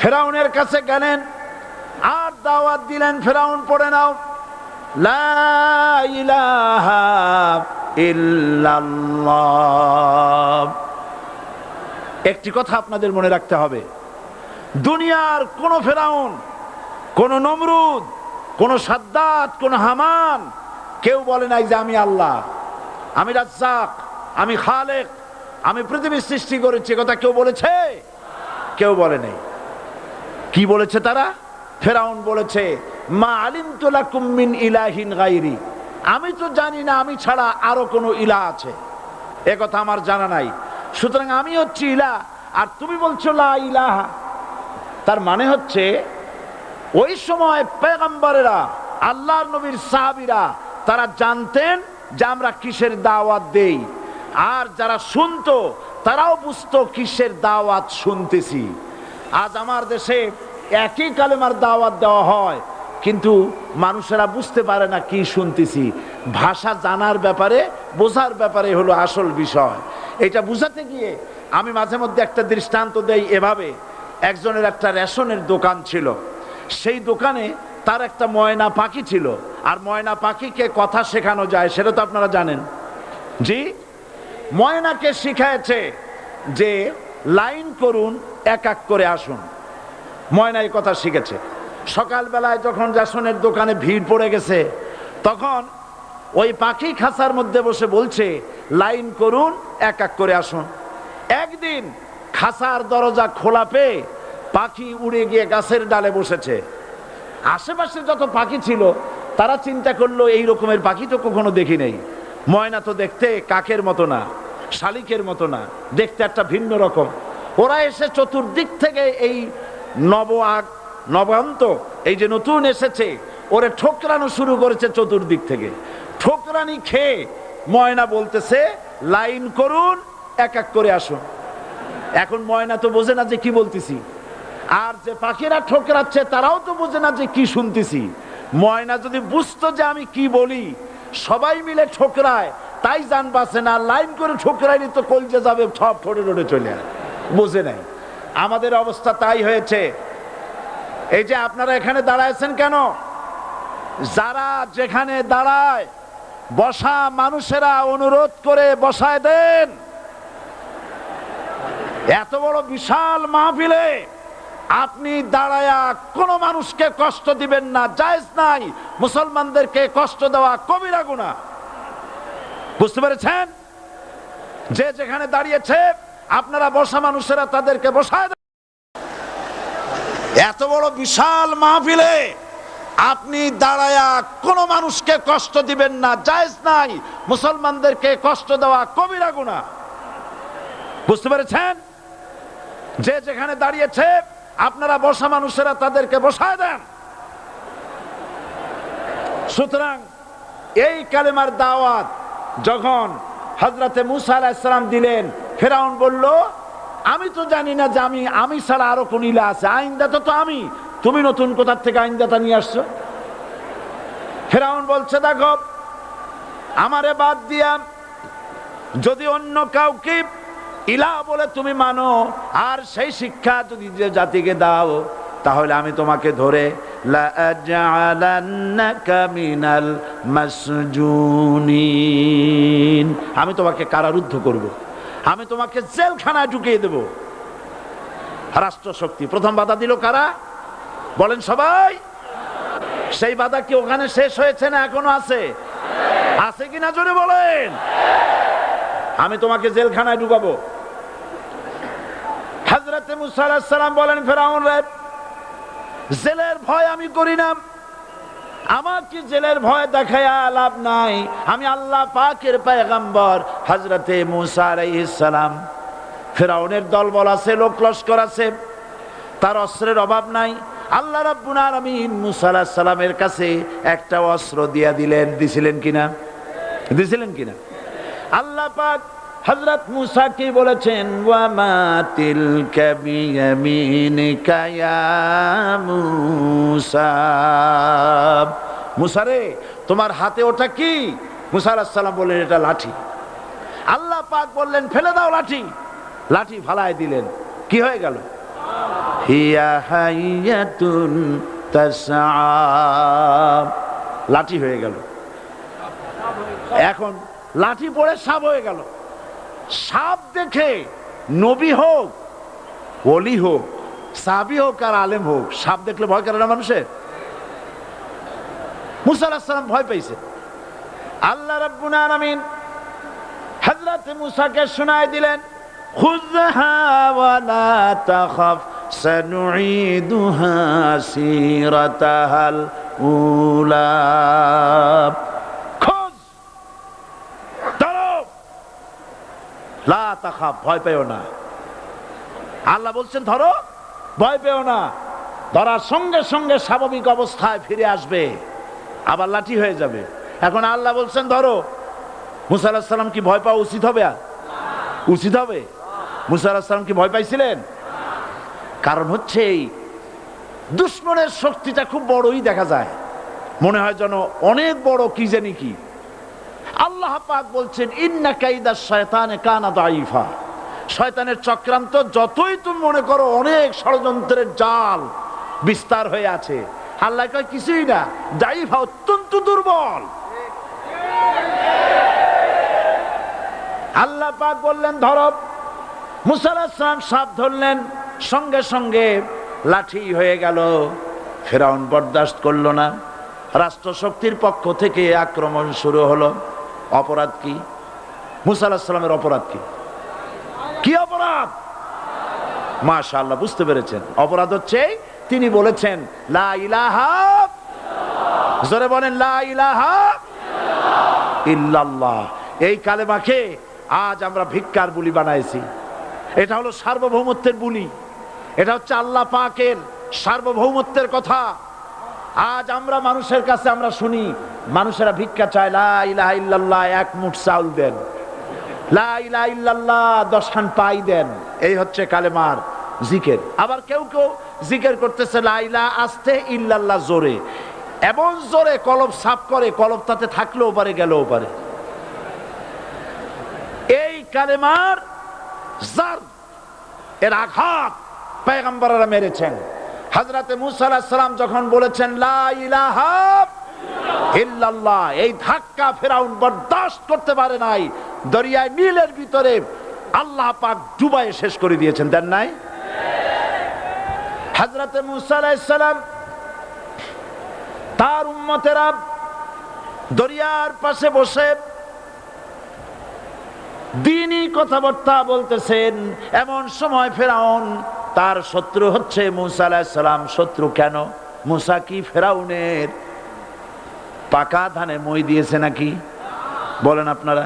ফেরাউনের কাছে গেলেন আর দাওয়াত দিলেন, ফেরাউন পড়ে নাও লা ইলাহা ইল্লাল্লাহ। একটি কথা আপনাদের মনে রাখতে হবে, দুনিয়ার কোন ফেরাউন, কোন নমরুদ, কোন সাদ্দাত, কোন হামান কেউ বলে নাই যে আমি আল্লাহ, আমি রাজ্জাক, আমি খালেক, আমি পৃথিবী সৃষ্টি করেছি। কথা কেউ বলেছে? কেউ বলে নাই। কি বলেছে তারা? ফেরাউন বলেছে মা আলিমতু লাকুম মিন ইলাহিন গায়রি, আমি তো জানি না আমি ছাড়া আরো কোনো ইলাহ আছে, এ কথা আমার জানা নাই। সুতরাং আমি হচ্ছি ইলাহ আর তুমি বলছো লা ইলাহা। তার মানে হচ্ছে ওই সময় পয়গম্বরেরা, আল্লাহর নবীর সাহাবীরা, তারা জানতেন যে আমরা কিসের দাওয়াত দেই। আর যারা শুনতো তারাও বুঝতো কিসের দাওয়াত শুনতেছি। আজ আমার দেশে একই কালেমার দাওয়াত দেওয়া হয়, কিন্তু মানুষেরা বুঝতে পারে না কি শুনতেছি। ভাষা জানার ব্যাপারে, বোঝার ব্যাপারে হলো আসল বিষয়। এটা বুঝাতে গিয়ে আমি মাঝে মধ্যে একটা দৃষ্টান্ত দেই এভাবে। একজনের একটা রেশনের দোকান ছিল, সেই দোকানে তার একটা ময়না পাখি ছিল। আর ময়না পাখিকে কথা শেখানো যায় সেটা তো আপনারা জানেন। জি, ময়নাকে শিখায়েছে যে লাইন করুন, এক এক করে আসুন। ময়না এই কথা শিখেছে। সকালবেলায় যখন রেশনের দোকানে ভিড় পড়ে গেছে, তখন ওই পাখি খাঁচার মধ্যে বসে বলছে লাইন করুন, এক এক করে আসুন। একদিন খাঁচার দরজা খোলা পেয়ে পাখি উড়ে গিয়ে গাছের ডালে বসেছে। আশেপাশে যত পাখি ছিল তারা চিন্তা করলো এই রকমের পাখি তো কখনো দেখি নাই। ময়না তো দেখতে কাকের মতো না, শালিকের মতো না, দেখতে একটা ভিন্ন রকম। ওরা এসে চতুর্দিক থেকে এই নবান্ত এই যে নতুন এসেছে ওরে ঠোকরানো শুরু করেছে চতুর্দিক থেকে। ঠোকরানি খেয়ে ময়না বলতেছে লাইন করুন, এক এক করে আসুন। এখন ময়না তো বোঝে না যে কি বলতেছি, আর যে পাখিরা ঠোকরাচ্ছে তারাও তো বোঝে না যে কি শুনতেছি। ময়না যদি বুঝতো যে আমি কি বলি, সবাই মিলে ঠোকরায়, তাই জান বাঁচে না। লাইন করে ঠোকরাইনি তো কলজে যাবে, সব ঠোঁটে ঠোঁটে চলে আসে, বোঝে নাই। আমাদের অবস্থা তাই হয়েছে। এই যে আপনারা এখানে দাঁড়ায়ছেন কেন? যারা যেখানে দাঁড়ায় বসা মানুষেরা অনুরোধ করে বসায় দেন। এত বড় বিশাল মাহফিলে আপনি দাঁড়ায়া কোনো মানুষকে কষ্ট দিবেন না, জায়েজ নাই। মুসলমানদেরকে কষ্ট দেওয়া কবিরা গুনাহ। বুঝতে পেরেছেন? যে যেখানে দাঁড়িয়েছে আপনারা বসা মানুষেরা তাদেরকে বসায় দেন। এত বড় বিশাল মাহফিলে আপনি দাঁড়ায়া কোনো মানুষকে কষ্ট দিবেন না, জায়েজ নাই। মুসলমানদেরকে কষ্ট দেওয়া কবিরা গুনাহ। বুঝতে পেরেছেন? যে যেখানে দাঁড়িয়েছে আপনারা বসা মানুষেরা তাদেরকে বসায় দেন। সুতরাং এই কালেমার দাওয়াত যখন হযরতে মুসা আলাইহিস সালাম দিলেন, ফেরাউন বলল আমি তো জানি না যে আমি ছাড়া আরো কোন ইলা আছে, আইনদাতা তো আমি, তুমি নতুন কোথা থেকে আইনদাতা নিয়ে আসছো? ফেরাউন বলছে দেখো, আমারে বাদ দিয়া যদি অন্য কাউকে ইলা বলে তুমি মানো, আর সেই শিক্ষা যদি যে জাতিকে দাও, তাহলে আমি তোমাকে ধরে লাআজআলান্নাকা মিনাল মাসজুনিন, আমি তোমাকে কারারুদ্ধ করব, আমি তোমাকে জেলখানায় ঢুকিয়ে দেব। রাষ্ট্রশক্তি প্রথম বাধা দিল কারা? বলেন সবাই। সেই বাধা কি ওখানে শেষ হয়েছে না এখনো আছে? আছে কিনা জোরে বলেন। আমি তোমাকে জেলখানায় ঢুকাবো। হযরতে মুসা আলাইহিস সালাম বলেন ফেরাউন রে, জেলের ভয় আমি করি না, আমাকে জেলের ভয় দেখায়া লাভ নাই। আমি আল্লাহ পাকের পয়গম্বর হযরতে মুসা আলাইহিস সালাম। ফেরাউনের দলবল আছে, লোক লস্কর আছে, তার অস্ত্রের অভাব নাই। আল্লাহ রাব্বুল আলামিন মুসা আলাইহিস সালামের কাছে একটা অস্ত্র দিয়া দিলেন। দিছিলেন কিনা? দিছিলেন কিনা? আল্লাহ পাক হযরত মুসা কি বলেছেন, ওয়া মা তিলকা বিয়ামিনিকা ইয়া মুসা, মুসা রে তোমার হাতে ওটা কি? মুসা আলাইহিস সালাম বললেন এটা লাঠি। আল্লাহ পাক বললেন ফেলে দাও লাঠি। লাঠি ফালায় দিলেন, কি হয়ে গেল? হিয়া হাইয়াতুন তাসআ, লাঠি হয়ে গেল। এখন লাঠি পড়ে সাপ হয়ে গেল। সাপ দেখে নবী হোক, ওলি হোক, সাহাবী হোক আর আলেম হোক, সাপ দেখলে ভয় করে না মানুষের? মুসা আলাইহিস সালাম ভয় পাইছে। আল্লাহ রাব্বুল আলামিন হযরত মুসাকে শোনায় দিলেন, খুযহা ওয়া লা তাখাফ সানুঈদুহা সিরাতাহাল উলা, লা তাখাফ, ভয় পেও না। আল্লাহ বলছেন ধরো, ভয় পেও না। ধরার সঙ্গে সঙ্গে স্বাভাবিক অবস্থায় ফিরে আসবে, আবার লাঠি হয়ে যাবে। এখন আল্লাহ বলছেন ধরো। মুসা আলাইহিস সালাম কি ভয় পাওয়া উচিত হবে? উচিত হবে? মুসা আলাইহিস সালাম কি ভয় পাইছিলেন? কারণ হচ্ছে এই দুশমনের শক্তিটা খুব বড়ই দেখা যায়, মনে হয় যেন অনেক বড়, কি জানি কি। আল্লাহ পাক বলছেন ইন্না কাইদা শায়তানে কানা দাঈফা, শয়তানের চক্রান্ত যতই তুমি মনে করো অনেক ষড়যন্ত্রের জাল বিস্তার হয়ে আছে, আল্লাহ কয় কিছুই না, দাঈফা অত্যন্ত দুর্বল। আল্লাহ পাক বললেন ধরো। মুসা আলাইহিস সালাম সাপ ধরলেন, সঙ্গে সঙ্গে লাঠি হয়ে গেল। ফেরাউন বরদাস্ত করল না, রাষ্ট্রশক্তির পক্ষ থেকে আক্রমণ শুরু হলো। অপরাধ কি? মুসা আলাইহিস সালামের অপরাধ কি? কি অপরাধ? মাশাআল্লাহ, বুঝতে পেরেছেন। অপরাধ হচ্ছে তিনি বলেছেন লা ইলাহা, জোরে বলেন লা ইলাহা ইল্লাল্লাহ। এই কালেমাকে আজ আমরা ভিক্ষার বুলি বানাইছি। এটা হলো সার্বভৌমত্বের বুলি, এটা হচ্ছে আল্লাহ পাকের সার্বভৌমত্বের কথা। আজ আমরা মানুষের কাছে আমরা শুনি, মানুষেরা ভিক্ষা চায়, লা ইলাহা ইল্লাল্লাহ, এক মুঠ চাউল দেন, লা ইলাহা ইল্লাল্লাহ 10 খান পাই দেন। এই হচ্ছে কালেমার জিকির। আবার কেউ কেউ জিকির করতেছে লা ইলাহা আস্তে, ইল্লাল্লাহ জোরে, এমন জোরে কলব সাফ করে, কলব তাতে থাকলেও পারে গেলেও পারে। এই কালেমার জার, এর আঘাত পয়গম্বররা মেরেছেন। হযরতে মুসা আলাইহিস সালাম যখন বলেছেন লা ইলাহা ইল্লাল্লাহ, এই ধাক্কা ফেরাউন বরদাশত করতে পারে নাই। দরিয়ায় নীলের ভিতরে আল্লাহ পাক ডুবাইয়ে শেষ করে দিয়েছেন, দেন নাই? হযরতে মুসা আলাইহিস সালাম তার উম্মতেরা দরিয়ার পাশে বসে দ্বীনি কথাবার্তা বলতেছেন। এমন সময় ফেরাউন, তার শত্রু হচ্ছে মুসা আলাইহিস সালাম। শত্রু কেন? মুসা কি ফেরাউনের পাকা ধানে মই দিয়েছে নাকি? বলেন আপনারা।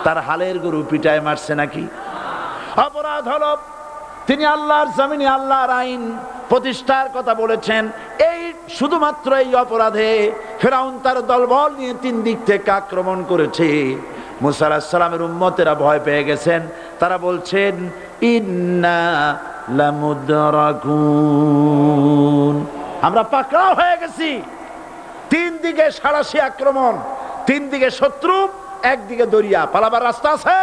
তার হালের গরু পিটায় মারছে নাকি? অপরাধ হলো তিনি আল্লাহর জমিনে আল্লাহর আইন প্রতিষ্ঠার কথা বলেছেন। এই শুধুমাত্র এই অপরাধে ফেরাউন তার দলবল নিয়ে 3 দিক থেকে আক্রমণ করেছে। মুসা আলাইহিস সালামের উম্মতেরা ভয় পেয়ে গেছেন। তারা বলছেন ইন্না লামুদরাকুন, আমরা পাকড়াও হয়ে গেছি। 3 দিকে সাড়াশি আক্রমণ, 3 দিকে শত্রু, একদিকে দরিয়া, পালাবার রাস্তা আছে?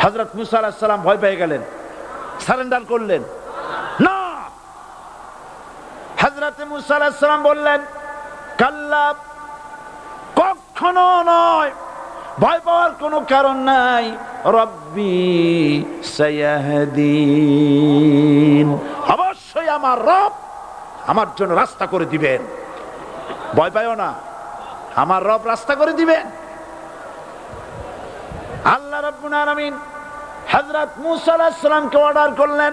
হযরত মুসা আলাইহিস সালাম ভয় পেয়ে গেলেন, সারেন্ডার করলেন না। হযরত মুসা আলাইহিস সালাম বললেন কাল্লা, কখনো নয়, ভয় পাওয়ার কোনো কারণ নাই। রব্বি সায়াহদিন, অবশ্যই আমার রব আমার জন্য রাস্তা করে দিবেন। ভয় পাইও না, আমার রব রাস্তা করে দিবেন। আল্লাহ রাব্বুল আলামিন হযরত মুসা আলাইহিস সালামকে অর্ডার করলেন,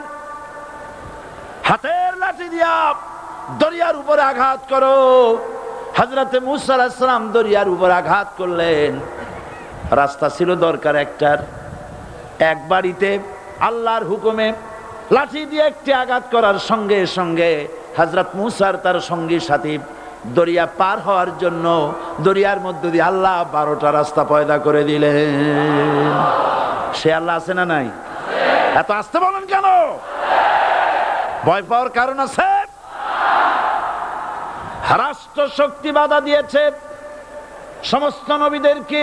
হাতের লাঠি দিয়া দরিয়ার উপরে আঘাত করো। হযরতে মুসা আলাইহিস সালাম দরিয়ার উপর আঘাত করলেন। রাস্তা ছিল দরকার একটার, এক বাড়িতে আল্লাহর হুকুমে লাঠি দিয়ে একটি আঘাত করার সঙ্গে সঙ্গে হযরত মুসার তার সঙ্গী সাথী দরিয়া পার হওয়ার জন্য দরিয়ার মধ্যে দিয়ে আল্লাহ 12টা রাস্তা পয়দা করে দিলেন। সে আল্লাহ আছে না নাই? এত আসতে বলেন কেন? ভয় পাওয়ার কারণ আছে? রাষ্ট্র শক্তি বাধা দিয়েছে সমস্ত নবীদেরকে।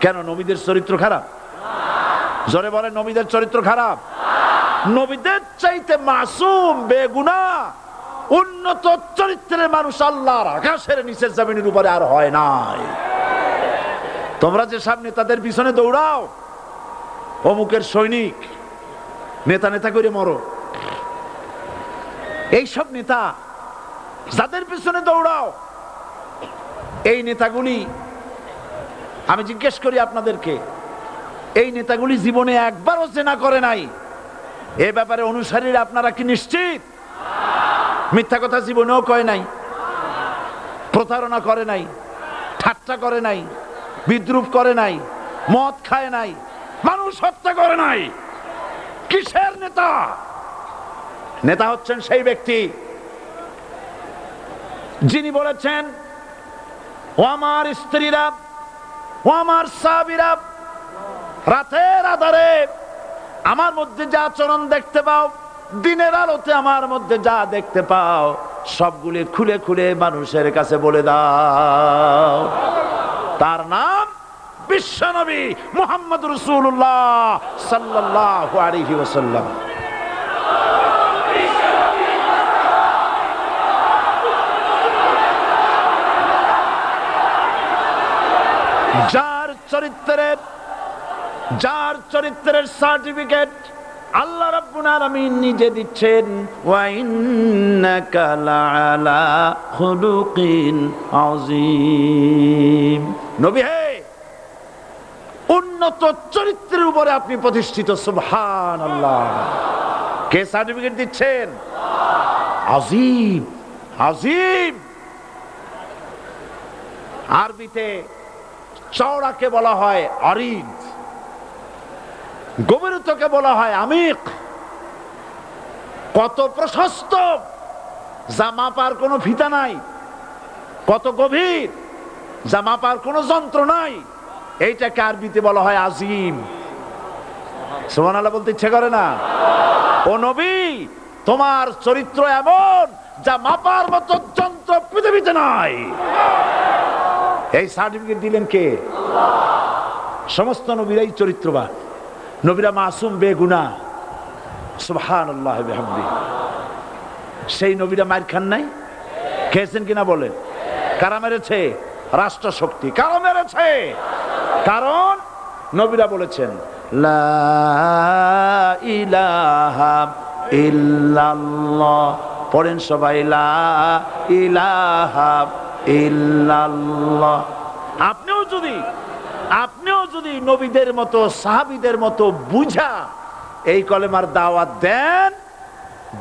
কেন? নবীদের চরিত্র খারাপ? জোরে বলে, নবীদের চরিত্র খারাপ? নবীদের চাইতে মাসুম, বেগুনাহ, উন্নত চরিত্রের মানুষ আল্লাহর আকাশের নিচের জমিনের উপরে আর হয় নাই। তোমরা যে সব নেতাদের পিছনে দৌড়াও, অমুকের সৈনিক, নেতা নেতা করে মরো, এইসব নেতা যাদের পিছনে দৌড়াও, এই নেতাগুলি, আমি জিজ্ঞেস করি আপনাদেরকে, এই নেতাগুলি জীবনে একবারও জেনা করে নাই? এ ব্যাপারে অনুসারীরা আপনারা কি নিশ্চিত? মিথ্যা কথা জীবনেও কয় নাই, প্রতারণা করে নাই, ঠাট্টা করে নাই, বিদ্রুপ করে নাই, মদ খায় নাই, মানুষ হত্যা করে নাই। কিসের নেতা? নেতা হচ্ছেন সেই ব্যক্তি যিনি বলেছেন, ও আমার স্ত্রীরা, ও আমার সাহাবীরা, রাতের আধারে আমার মধ্যে যা আচরণ দেখতে পাও, দিনের আলোতে আমার মধ্যে যা দেখতে পাও, সবগুলি খুলে খুলে মানুষের কাছে বলে দাও। তার নাম বিশ্বনবী মুহাম্মদ রাসূলুল্লাহ সাল্লাল্লাহু আলাইহি ওয়াসাল্লাম। যার চরিত্রের সার্টিফিকেট আল্লাহ রাব্বুল আলামিন নিজে দিচ্ছেন, ওয়া ইন্নাকা লাআলা খুলুকিন আযীম। নবী হে, উন্নত চরিত্রের উপরে আপনি প্রতিষ্ঠিত। সুবহানাল্লাহ। কে সার্টিফিকেট দিচ্ছেন? আজিম, আজিম। আরবিতে চওড়াকে বলা হয় আরিদ, গভীরতাকে বলা হয় আমিক। কত প্রশস্ত, যা মাপার কোনো ফিতা নাই, কত গভীর, যা মাপার কোনো যন্ত্র নাই, এইটাকে আরবিতে বলা হয় আজিম। সুবহানাল্লাহ বলতে ইচ্ছে করে না? ও নবী, তোমার চরিত্র এমন যা মাপার মতো যন্ত্র পৃথিবীতে নাই। এই সার্টিফিকেট দিলেন কে? সমস্ত নবীরাই চরিত্রবান, নবীরা মাসুম, বেগুনাহ। সুবহানাল্লাহ বিহামদিহি। সেই নবীরা মার খান নাই? খেয়েছেন কিনা বলেন? কারা মেরেছে? রাষ্ট্র শক্তি। কারা মেরেছে? কারণ নবীরা বলেছেন লা ইলাহা ইল্লাল্লাহ। পড়েন সবাই, লা ইলাহা ইল্লাল্লাহ। আপনিও যদি নবীদের মতো, সাহাবীদের মতো বুঝা এই কলেমার দাওয়াত দেন,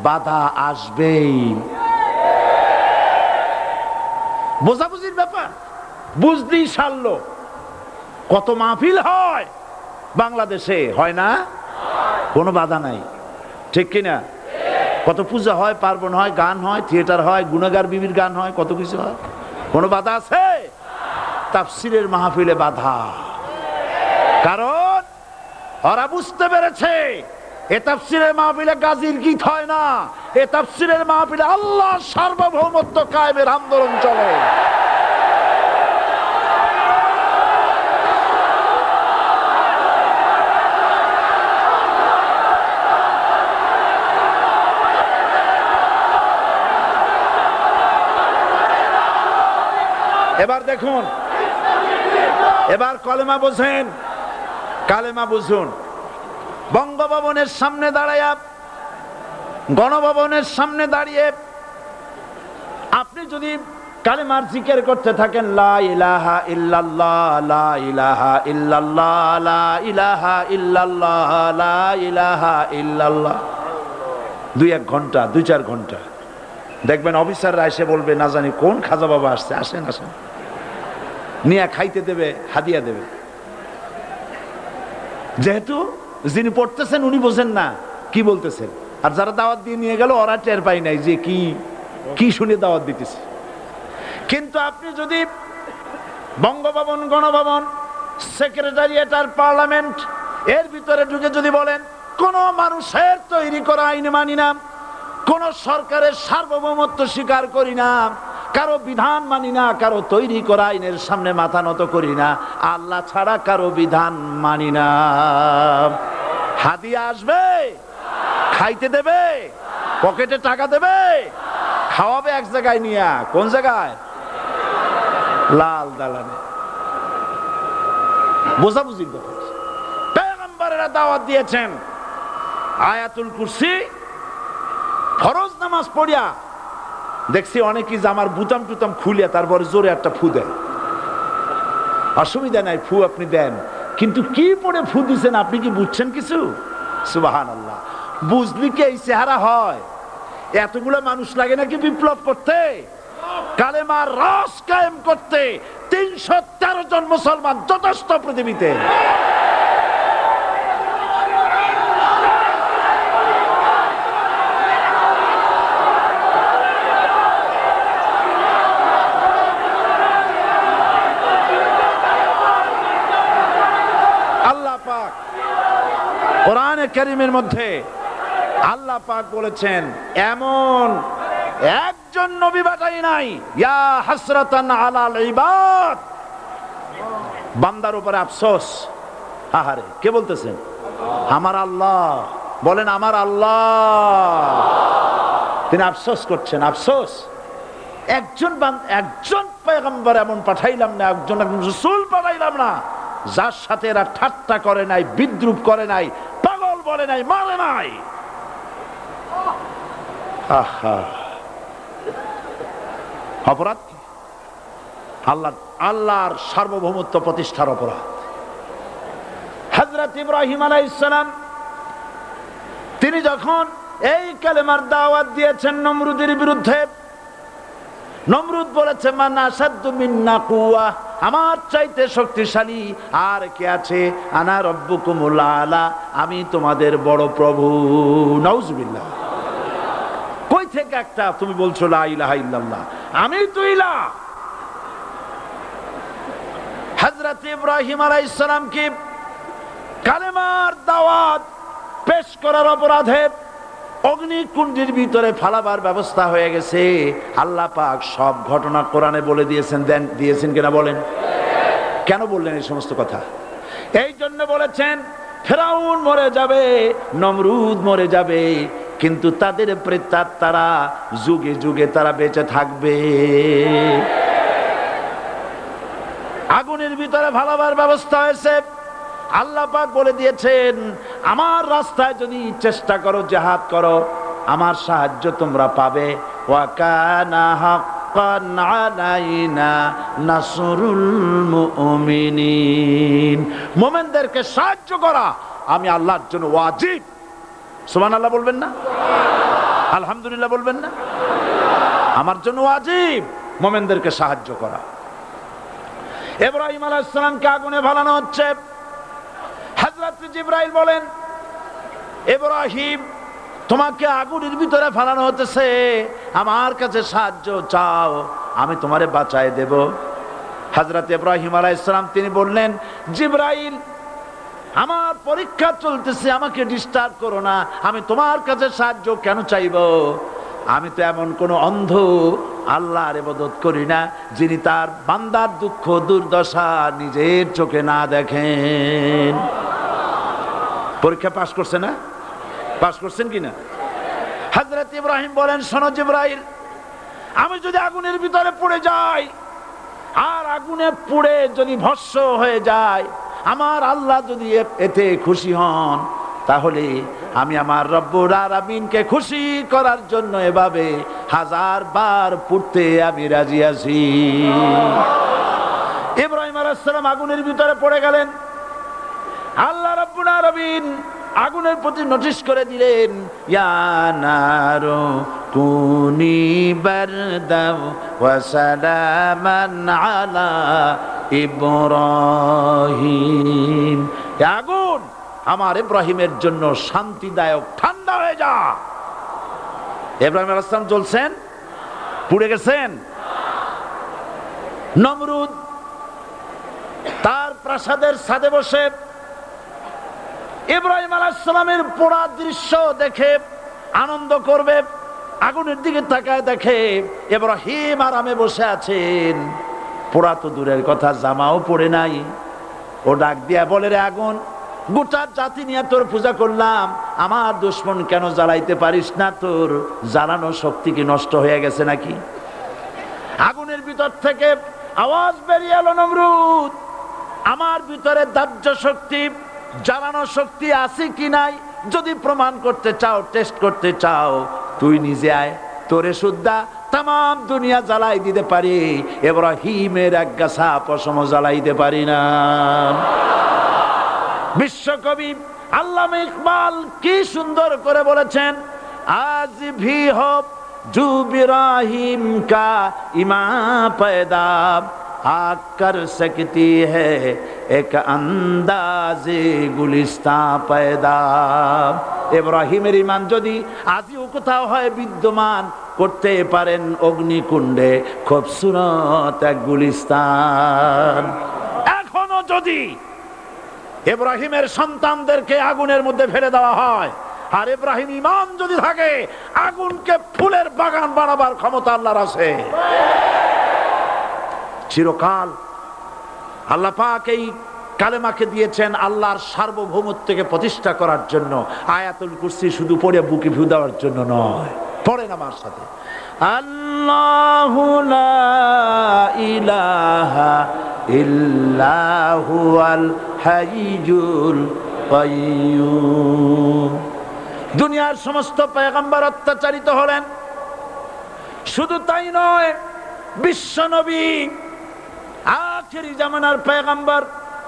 বাধা আসবেই। বোঝাবুঝির ব্যাপার, বুঝতেই সারল। কত মাহফিল হয় বাংলাদেশে, হয় না? কোনো বাধা নাই, ঠিক কিনা? কত পূজা হয়, পার্বণ হয়, গান হয়, থিয়েটার হয়, গুনাহগার বিবির গান হয়, কত কিছু হয়। কোনো বাধা আছে? তাফসীরের মাহফিলে বাধা। কারণ ওরা বুঝতে পেরেছে এ তাফসীরের মাহফিলে গাজীর গীত হয় না, এ তাফসীরের মাহফিলে আল্লাহর সার্বভৌমত্ব কায়েমের আন্দোলন চলে। এবার দেখুন, এবার কলেমা বোঝেন, কালেমা বুঝুন। বঙ্গভবনের সামনে দাঁড়াইয়া, গণভবনের সামনে দাঁড়িয়ে আপনি যদি কালেমার জিকির করতে থাকেন, লা ইলাহা ইল্লাল্লাহ, লা ইলাহা ইল্লাল্লাহ, লা ইলাহা ইল্লাল্লাহ, লা ইলাহা ইল্লাল্লাহ, 2-1 ঘন্টা, 2-4 ঘন্টা, দেখবেন অফিসাররা এসে বলবে, না জানি কোন খাজা বাবা আসছে, আসেন আসেন, নিয়ে খাইতে দেবে, হাদিয়া দেবে। যেহেতু যিনি পড়তেছেন উনি বোঝেন না কি বলতেছেন, আর যারা দাওয়াত দিয়ে নিয়ে গেল ওরা টের পায় নাই যে কি শুনে দাওয়াত দিতেছে। কিন্তু আপনি যদি বঙ্গভবন, গণভবন, সেক্রেটারিয়েট আর পার্লামেন্ট এর ভিতরে ঢুকে যদি বলেন, কোন মানুষের তৈরি করা আইন মানি না, কোন সরকারের সার্বভৌমত্ব স্বীকার করি না, কারো বিধান মানি না, কারো তৈরি করা আইনের সামনে মাথা নত করি না, আল্লাহ ছাড়া কারো বিধান মানি না, হাদিয়া আসবে, খাইতে দেবে, পকেটে টাকা দেবে, খাওয়াবে এক জায়গায় নিয়ে। কোন জায়গায়? লাল দালানে। বোঝাবুঝির ব্যাপার। পয়গম্বরেরা দাওয়াত দিয়েছেন আয়াতুল কুরসি, ফরজ নামাজ পড়িয়া দেখছি অনেকেই জামার বুতাম টুতাম খুলিয়া তারপরে জোরে একটা ফু দেন। অসুবিধা নাই, ফু আপনি দেন, কিন্তু কি পড়ে ফু দিচ্ছেন আপনি কি বুঝছেন কিছু? সুবহানাল্লাহ। বুঝলি কি এই চেহারা হয়? এতগুলো মানুষ লাগে নাকি বিপ্লব করতে, কালেমার রস কায়েম করতে? 313 জন মুসলমান যথেষ্ট পৃথিবীতে। কোরআনে কারীমের মধ্যে আল্লাহ পাক বলেছেন, এমন একজন নবী পাঠাই নাই, ইয়া হাসরাতান আলাল ইবাদ, বান্দার উপরে আফসোস। আহারে, কে বলতেছেন? আমার আল্লাহ। বলেন আমার আল্লাহ। তিনি আফসোস করছেন, আফসোস। একজন পয়গম্বর এমন পাঠাইলাম না, একজন রাসূল পাঠাইলাম না যার সাথে এরা ঠাট্টা করে নাই, বিদ্রুপ করে নাই, পাগল বলে নাই, মারে নাই। অপরাধ কি? আল্লাহর সার্বভৌমত্ব প্রতিষ্ঠার অপরাধ। হযরত ইব্রাহিম আলাইহিস সালাম তিনি যখন এই কালেমার দাওয়াত দিয়েছেন নমরুদের বিরুদ্ধে, নমরুদ বলেছে মান আসাদ্দু মিন্না কুওয়া, আমার চাইতে শক্তিশালী আর কে আছে? আনা রব্বুকুমুল আলা, আমি তোমাদের বড় প্রভু। নাউজুবিল্লাহ। কই থেকে একটা তুমি বলছো লা ইলাহা ইল্লাল্লাহ, আমি তো ইলাহ। হযরত ইব্রাহিম আলাইহিস সালাম কি কালেমার দাওয়াত পেশ করার অপরাধে অগ্নিকুণ্ডের ভিতরে ফালাবার ব্যবস্থা হয়ে গেছে। আল্লাহ পাক সব ঘটনা কোরআনে বলে দিয়েছেন কিনা বলেন? কেন বললেন এই সমস্ত কথা? এই জন্য বলেছেন ফেরাউন মরে যাবে, নমরুদ মরে যাবে, কিন্তু তাদের প্রেতাত্মারা যুগে যুগে তারা বেঁচে থাকবে। আগুনের ভিতরে ফালাবার ব্যবস্থা হয়েছে। আল্লাহ পাক বলে দিয়েছেন আমার রাস্তায় যদি চেষ্টা করো, জিহাদ করো, আমার সাহায্য তোমরা পাবে। ওয়া কানা হাক্কান আলাইনা নাসরুল মুমিনিন, মুমিনদেরকে সাহায্য করা আমি আল্লাহর জন্য ওয়াজিব। সুবহানাল্লাহ বলবেন না? আলহামদুলিল্লাহ বলবেন না? আমার জন্য ওয়াজিব মুমিনদেরকে সাহায্য করা। ইব্রাহিম আলাইহিস সালামকে আগুনে ফেলানো হচ্ছে। হযরত জিবরাইল বলেন ইব্রাহিম তোমাকে আগুনের ভিতরে ফেলানো হতেছে, আমার কাছে সাহায্য চাও, আমি তোমারে বাঁচায় দেব। হযরত ইব্রাহিম আলাইহিস সালাম তিনি বললেন জিবরাইল আমার পরীক্ষা চলতেছে, আমাকে ডিস্টার্ব করো না, আমি তোমার কাছে সাহায্য কেন চাইব? আমি তো এমন কোন অন্ধ আল্লাহর ইবাদত করি না যিনি তার বান্দার দুঃখ দুর্দশা নিজের চোখে না দেখেন। পরীক্ষা পাশ করছে না? পাশ করছেন কিনা? হযরত ইব্রাহিম বলেন শোনো জিবরাইল, আমি যদি আগুনের ভিতরে পড়ে যাই আর আগুনে পুড়ে যদি ভস্ম হয়ে যায়, আমার আল্লাহ যদি এতে খুশি হন, তাহলে আমি আমার রব্বুল আলামিনকে খুশি করার জন্য এভাবে 1000 বার পুড়তে আমি রাজি আছি। ইব্রাহিম আলাইহিস সালাম আগুনের ভিতরে পড়ে গেলেন। আল্লাহ রাব্বুল আলামিন আগুনের প্রতি নোটিশ করে দিলেন ইয়া নারু কুনি বারদাও ওয়া সালামান আলা ইব্রাহিম, আগুন আমার ইব্রাহিমের জন্য শান্তিদায়ক ঠান্ডা হয়ে যা। ইব্রাহিম আলাইহিস সালাম জ্বলছেন, পুড়ে গেছেন। নমরুদ তার প্রাসাদের ছাদে বসে ইব্রাহিম আলাইহিস সালামের পোড়া দৃশ্য দেখে আনন্দ করবে, আগুনের দিকে তাকায় দেখে ইব্রাহিম আরামে বসে আছেন। পোড়া তো দূরের কথা, জামাও পড়ে নাই। ও ডাক দিয়া বলে রে আগুন, গোটা জাতি নিয়ে তোর পূজা করলাম, আমার দুশমন কেন জ্বালাইতে পারিস না? তোর জ্বালানো শক্তি কি নষ্ট হয়ে গেছে নাকি? আগুনের ভিতর থেকে আওয়াজ বেরিয়ে এলো নমরুদ, আমার ভিতরে দাহ্য শক্তি জ্বালানো শক্তি আছে কি নাই যদি প্রমাণ করতে চাও, টেস্ট করতে চাও, তুই নিজে আয়, তোরে সুদ্ধা তাম দুনিয়া জ্বালাই দিতে পারি, ইব্রাহিমের এক গাছা পশম জ্বালাইতে পারি না। বিশ্বকবি আল্লামা ইকবাল কি সুন্দর করে বলেছেন, আজ ভি হো জু ইব্রাহিম কা ইমা पैदा आग कर सकती है एक अंदाजे गुलिस्तां पैदा। ইব্রাহিমের ঈমান যদি আজও কোথাও হয় বিদ্যমান, করতে পারেন অগ্নিকুণ্ডে খুবসুরত এক গুলিস্তান। এখনো যদি ইব্রাহিমের সন্তানদেরকে আগুনের মধ্যে ফেলে দেওয়া হয়, আর ইব্রাহিম ঈমান যদি থাকে, আগুনকে ফুলের বাগান বানাবার ক্ষমতা আল্লাহর আছে। চিরকাল আল্লাহ পাক এই কালেমাকে দিয়েছেন আল্লাহর সার্বভৌমত্বকে প্রতিষ্ঠা করার জন্য। আয়াতুল কুরসি শুধু পড়ে বুকে ফু দেওয়ার জন্য নয়, পড়েন আমার সাথে, আল্লাহু লা ইলাহা ইল্লাহু আল হাইয়ুল কাইয়্যুম। দুনিয়ার সমস্ত পয়গম্বর অত্যাচারিত হলেন, শুধু তাই নয়, বিশ্ব নবী আখিরি জামানার পয়গম্বর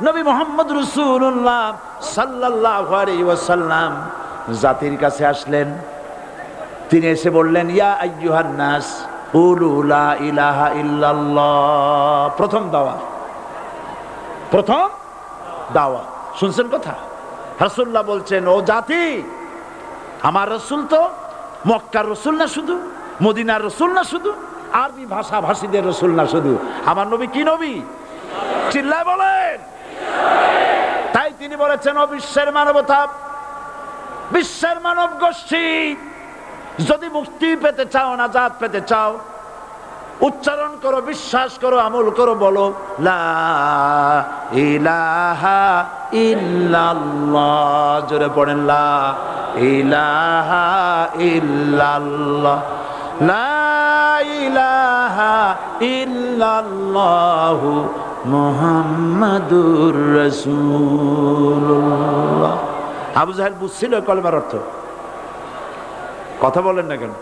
নবী মুহাম্মদ রাসূলুল্লাহ সাল্লাল্লাহু আলাইহি ওয়াসাল্লাম জাতির কাছে আসলেন। তিনি এসে বললেন, ইয়া আইয়ুহান নাস কুলু লা ইলাহা ইল্লাল্লাহ। প্রথম দাওয়া শুনছেন কথা? রাসূলুল্লাহ বলছেন, ও জাতি, আমার রাসূল তো মক্কার রাসূল না শুধু, মদিনার রাসূল না শুধু, আরবি ভাষা ভাষীদের রাসূল না শুধু, আমার নবী কি নবী? চিল্লায় বলেন। তাই তিনি বলেছেন, ও বিশ্বের মানবতা, বিশ্বের মানব গোষ্ঠী, যদি মুক্তি পেতে চাও, নাজাত পেতে চাও, উচ্চারণ করো, বিশ্বাস করো, আমল করো, বলো লা ইলাহা ইল্লাল্লাহ। জোরে পড়েন, লা ইলাহা ইল্লাল্লাহ, লা ইলাহা ইল্লাল্লাহু মুহাম্মাদুর রাসূলুল্লাহ। আবু জাহেল বুঝছিল কলেমার অর্থ? কথা বলেন না কেন?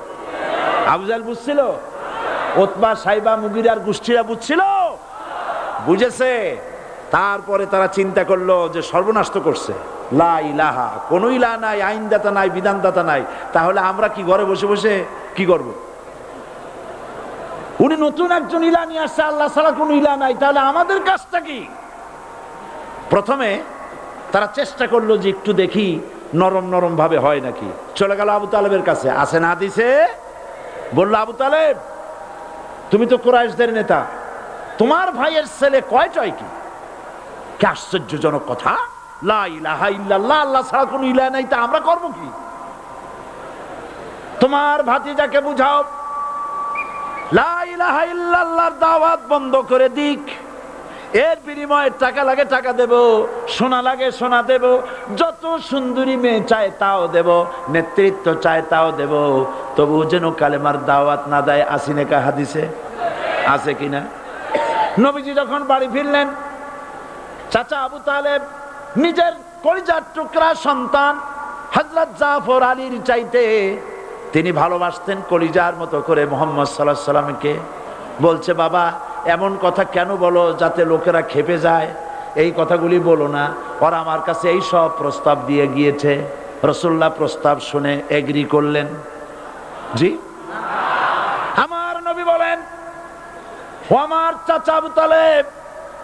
আবু জাহেল বুঝছিল? উতবা, সাইবা, মুগিরার গোষ্ঠীরা বুঝছিল? বুঝেছে। তারপরে তারা চিন্তা করলো যে সর্বনাশ তো করছে, লা ইলাহা, কোন ইলাহ নাই, আইনদাতা নাই, বিধানদাতা নাই, তাহলে আমরা কি ঘরে বসে বসে কি করব? উনি নতুন একজন ইলাহ নিয়ে আসছে, আল্লাহ ছাড়া কোন ইলাহ নাই, তাহলে আমাদের কাজটা কি? প্রথমে তারা চেষ্টা করলো যে একটু দেখি নরম নরম ভাবে হয় নাকি। চলে গেল আবু তালেবের কাছে, আসে না দিছে, বললো, আবু তালেব, তুমি তো কুরাইশদের নেতা, তোমার ভাইয়ের ছেলে কয়টাই কি? কি আশ্চর্যজনক কথা! লা ইলাহা ইল্লাল্লাহ, আল্লাহ ছাড়া কোনো ইলাহ নাই, তা আমরা করব কি? তোমার ভাতিজাকে বুঝাও লা ইলাহা ইল্লাল্লাহর দাওয়াত বন্ধ করে দিক, এর বিনিময়ে টাকা লাগে টাকা দেব, সোনা লাগে সোনা দেব, যত সুন্দরী মেয়ে চায় তাও দেব, নেতৃত্ব চায় তাও দেব, তবু যেন কালেমার দাওয়াত না দেয়। আসিনে কা হাদিসে আছে কিনা? নবীজি যখন বাড়ি ফিরলেন, চাচা আবু তালেব নিজের কলিজার টুকরা সন্তান হযরত জাফর আলীর চাইতে তিনি ভালোবাসতেন কলিজার মতো করে মুহাম্মদ সাল্লাল্লাহু আলাইহি সাল্লামকে। বলছে, বাবা, এমন কথা কেন বলো যাতে লোকেরা খেপে যায়? এই কথাগুলি বলো না, ওরা আমার কাছে এই সব প্রস্তাব দিয়ে গিয়েছে। রাসূলুল্লাহ প্রস্তাব শুনে এগ্রি করলেন। জি, আমার নবী বলেন, ও আমার চাচা আবু তালেব,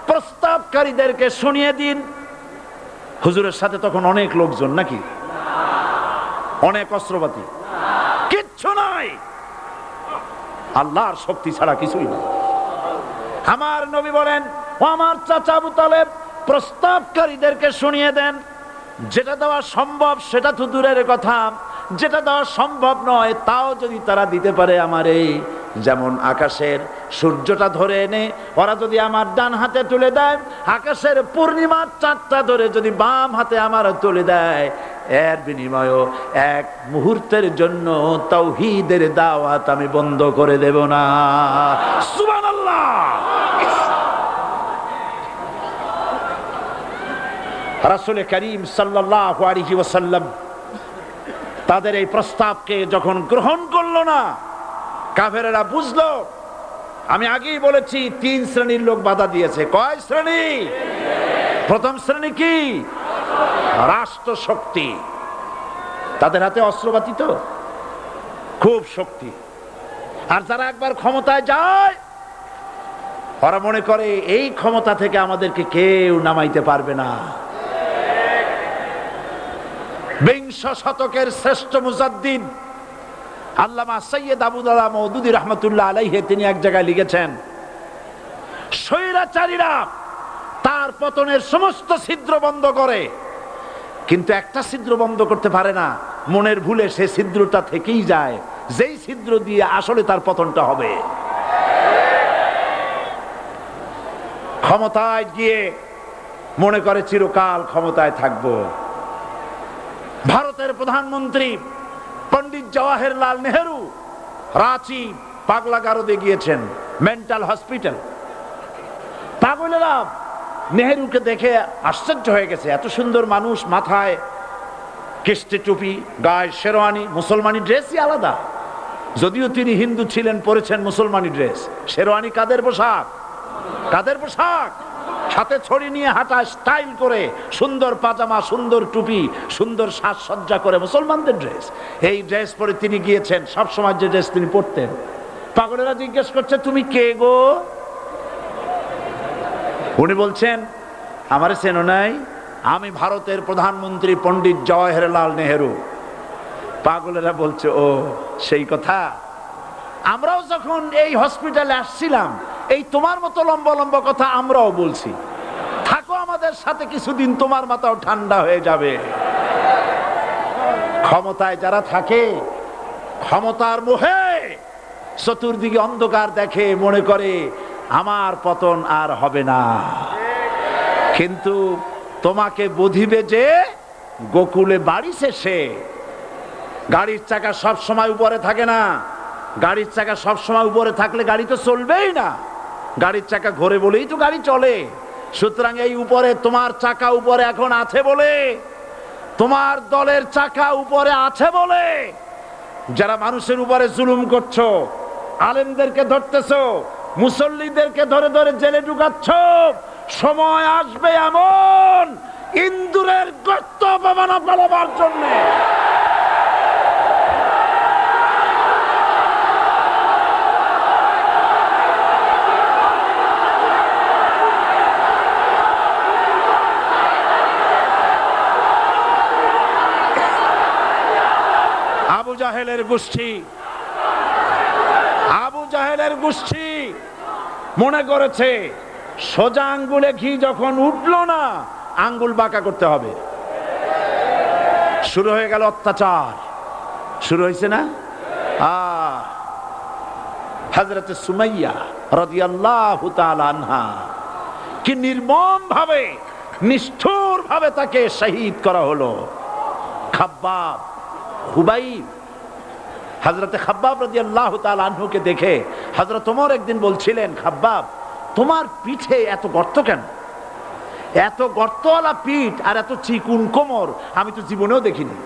প্রস্তাবকারীদেরকে শুনিয়ে দিন। হুজুরের সাথে তখন অনেক লোকজন নাকি? অনেক অস্ত্রপাতি? কিচ্ছু নাই, আল্লাহর শক্তি ছাড়া কিছুই না। আমার নবী বলেন, ও আমার চাচা আবু তালেব, প্রস্তাবকারীদেরকে শুনিয়ে দেন, যেটা দেওয়া সম্ভব সেটা তো দূরের কথা, যেটা দেওয়া সম্ভব নয় তাও যদি তারা দিতে পারে আমারে, যেমন আকাশের সূর্যটা ধরে এনে ওরা যদি আমার ডান হাতে তুলে দেয়, আকাশের পূর্ণিমার চাঁদটা ধরে যদি বাম হাতে আমার তুলে দেয়, এর বিনিময়ে এক মুহূর্তের জন্য তাওহীদের দাওয়াত আমি বন্ধ করে দেব না। সুবহানাল্লাহ। রাসূল করিম সাল্লাল্লাহু আলাইহি ওয়াসাল্লাম তাদের এই প্রস্তাবকে যখন গ্রহণ করলো না, কাফেরেরা বুঝলো। আমি আগেই বলেছি 3 শ্রেণীর লোক বাধা দিয়েছে। কয় শ্রেণী? প্রথম শ্রেণী কি? রাষ্ট্র শক্তি, তাদের হাতে অস্ত্রপাতি তো খুব শক্তি, আর যারা একবার ক্ষমতায় যায় ওরা মনে করে এই ক্ষমতা থেকে আমাদেরকে কেউ নামাইতে পারবে না। বিংশ শতকের শ্রেষ্ঠ মুজাদ্দিদ আল্লামা সৈয়দ আবুদুল্লাহ মওদুদী রাহমাতুল্লাহ আলাইহি তিনি এক জায়গায় লিখেছেন, স্বৈরাচারীরা তার পতনের সমস্ত ছিদ্র বন্ধ করে, কিন্তু একটা ছিদ্র বন্ধ করতে পারে না, মনের ভুলে সে ছিদ্রটা থেকেই যায়, যেই ছিদ্র দিয়ে আসলে তার পতনটা হবে। ক্ষমতায় গিয়ে মনে করে চিরকাল ক্ষমতায় থাকবো। ভারতের প্রধানমন্ত্রী পণ্ডিত জওয়াহরলাল নেহেরু রাঁচি পাগলাগারদে গিয়েছেন, মেন্টাল হসপিটাল। পাগলেরা নেহেরুকে দেখে আশ্চর্য হয়ে গেছে, এত সুন্দর মানুষ, মাথায় কিস্তি টুপি, গায়ে শেরওয়ানি, মুসলমানি ড্রেসই আলাদা, যদিও তিনি হিন্দু ছিলেন, পরেছেন মুসলমানি ড্রেস। শেরওয়ানি কাদের পোশাক? কাদের পোশাক? হাতে ছড়ি নিয়ে হাঁটা, স্টাইল করে, সুন্দর পাজামা, সুন্দর টুপি, সুন্দর সাজসজ্জা করে, মুসলমানদের ড্রেস। এই ড্রেস পরে তিনি গিয়েছেন, সব সময় যে ড্রেস তিনি পরতেন। পাগলেরা জিজ্ঞেস করছে, তুমি কে গো? উনি বলছেন, আমারে চেনো নাই? আমি ভারতের প্রধানমন্ত্রী পণ্ডিত জওয়াহরলাল নেহেরু। পাগলেরা বলছে, ও সেই কথা। আমরাও যখন এই হসপিটালে আসছিলাম, এই তোমার মতো লম্বা লম্বা কথা আমরাও বলছি। থাকো আমাদের সাথে কিছুদিন, তোমার মাথাও ঠান্ডা হয়ে যাবে। ক্ষমতায় যারা থাকে, ক্ষমতার মোহে চতুর্দিকে অন্ধকার দেখে, মনে করে আমার পতন আর হবে না। কিন্তু তোমাকে বুঝিবে যে গোকুলে বাড়ি শেষে। গাড়ির চাকা সব সময় উপরে থাকে না। গাড়ির চাকা সব সময় উপরে থাকলে গাড়ি তো চলবেই না। গাড়ির চাকা ঘোরে বলেই তো গাড়ি চলে। সুতরাং এই উপরে, তোমার চাকা উপরে এখন আছে বলে, তোমার দলের চাকা উপরে আছে বলে যারা মানুষের উপরে জুলুম করছো, আলেমদেরকে ধরতেছো, মুসল্লিদেরকে ধরে ধরে জেলে ঢুকাচ্ছ, সময় আসবে এমন ইন্দুরের গর্ত পাবানা পালাবার জন্য। আবু জাহেলের গোষ্ঠী মনে করেছে সোজা আঙ্গুলে ঘি যখন উঠলো না, আঙ্গুল বাঁকা করতে হবে। শুরু হয়ে গেল অত্যাচার, শুরু হয়েছে না? হযরত সুমাইয়া রাদিয়াল্লাহু তাআলা আনহা কি নির্মম ভাবে, নিষ্ঠুর ভাবে তাকে শহীদ করা হলো। খাব্বাব, খুবাইব, হযরতে খাব্বাব রাদিয়াল্লাহু তাআলা আনহুকে দেখে হযরত ওমর একদিন বলছিলেন, খাব্বাব তোমার পিঠে এত গর্ত কেন? এত গর্তওয়ালা পিঠ আর এত চিকুন কোমর আমি তো জীবনেও দেখিনি।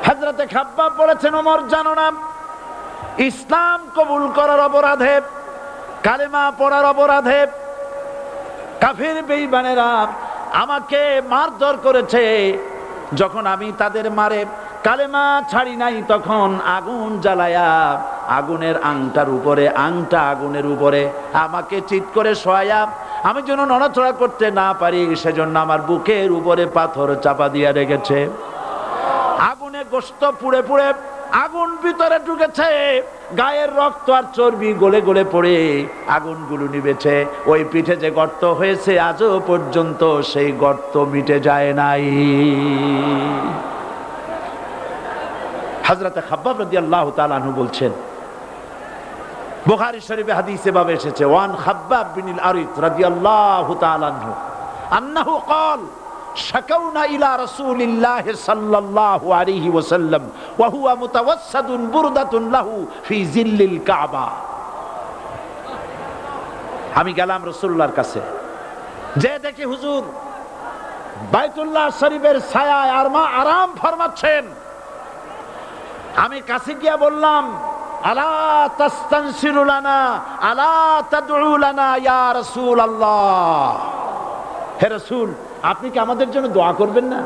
হযরতে খাব্বাব বলেছেন, ওমর জানো না, ইসলাম কবুল করার অপরাধে, কালেমা পড়ার অপরাধে কাফির বেঈমানেরা আমাকে মারধর করেছে। যখন আমি তাদের মারে কালেমা ছাড়ি নাই, তখন আগুন জ্বালায়া আগুনের আংটার উপরে, আংটা আগুনের উপরে আমাকে চিৎ করে শোয়ায়া, আমি যেন নড়াচড়া করতে না পারি সেজন্য আমার বুকের উপরে পাথর চাপা দিয়া রেখেছে। আগুনে গোশত পুড়ে পুড়ে আগুন ভিতরে ঢুকেছে, গায়ের রক্ত আর চর্বি গলে গলে পড়ে আগুনগুলো নিবেছে। ওই পিঠে যে গর্ত হয়েছে আজও পর্যন্ত সেই গর্ত মিটে যায় নাই। হযরত খাব্বাব রাদিয়াল্লাহু তাআলা আনহু বলছেন, বুখারী শরীফে হাদিসে ভাবে এসেছে, ওয়ান খাব্বাব বিন আরিত রাদিয়াল্লাহু তাআলা আনহু আন্নাহু ক্বাল শাকাউনা ইলা রাসূলিল্লাহি সাল্লাল্লাহু আলাইহি ওয়াসাল্লাম ওয়া হুয়া মুতাওয়াসসাদুন বুরদাতুন লাহু ফি জিল্লিল কাবা। আমি গেলাম রাসূলুল্লাহর কাছে, যে দেখি হুজুর বাইতুল্লাহ শরীফের ছায়ায় আরাম ফরমাচ্ছেন। আমি কাছে গিয়ে বললাম, আলা তাস্তানসিরু লানা, আলা তাদউ লানা ইয়া রাসূলুল্লাহ। হে রাসূল, আপনি কি আমাদের জন্য দোয়া করবেন না?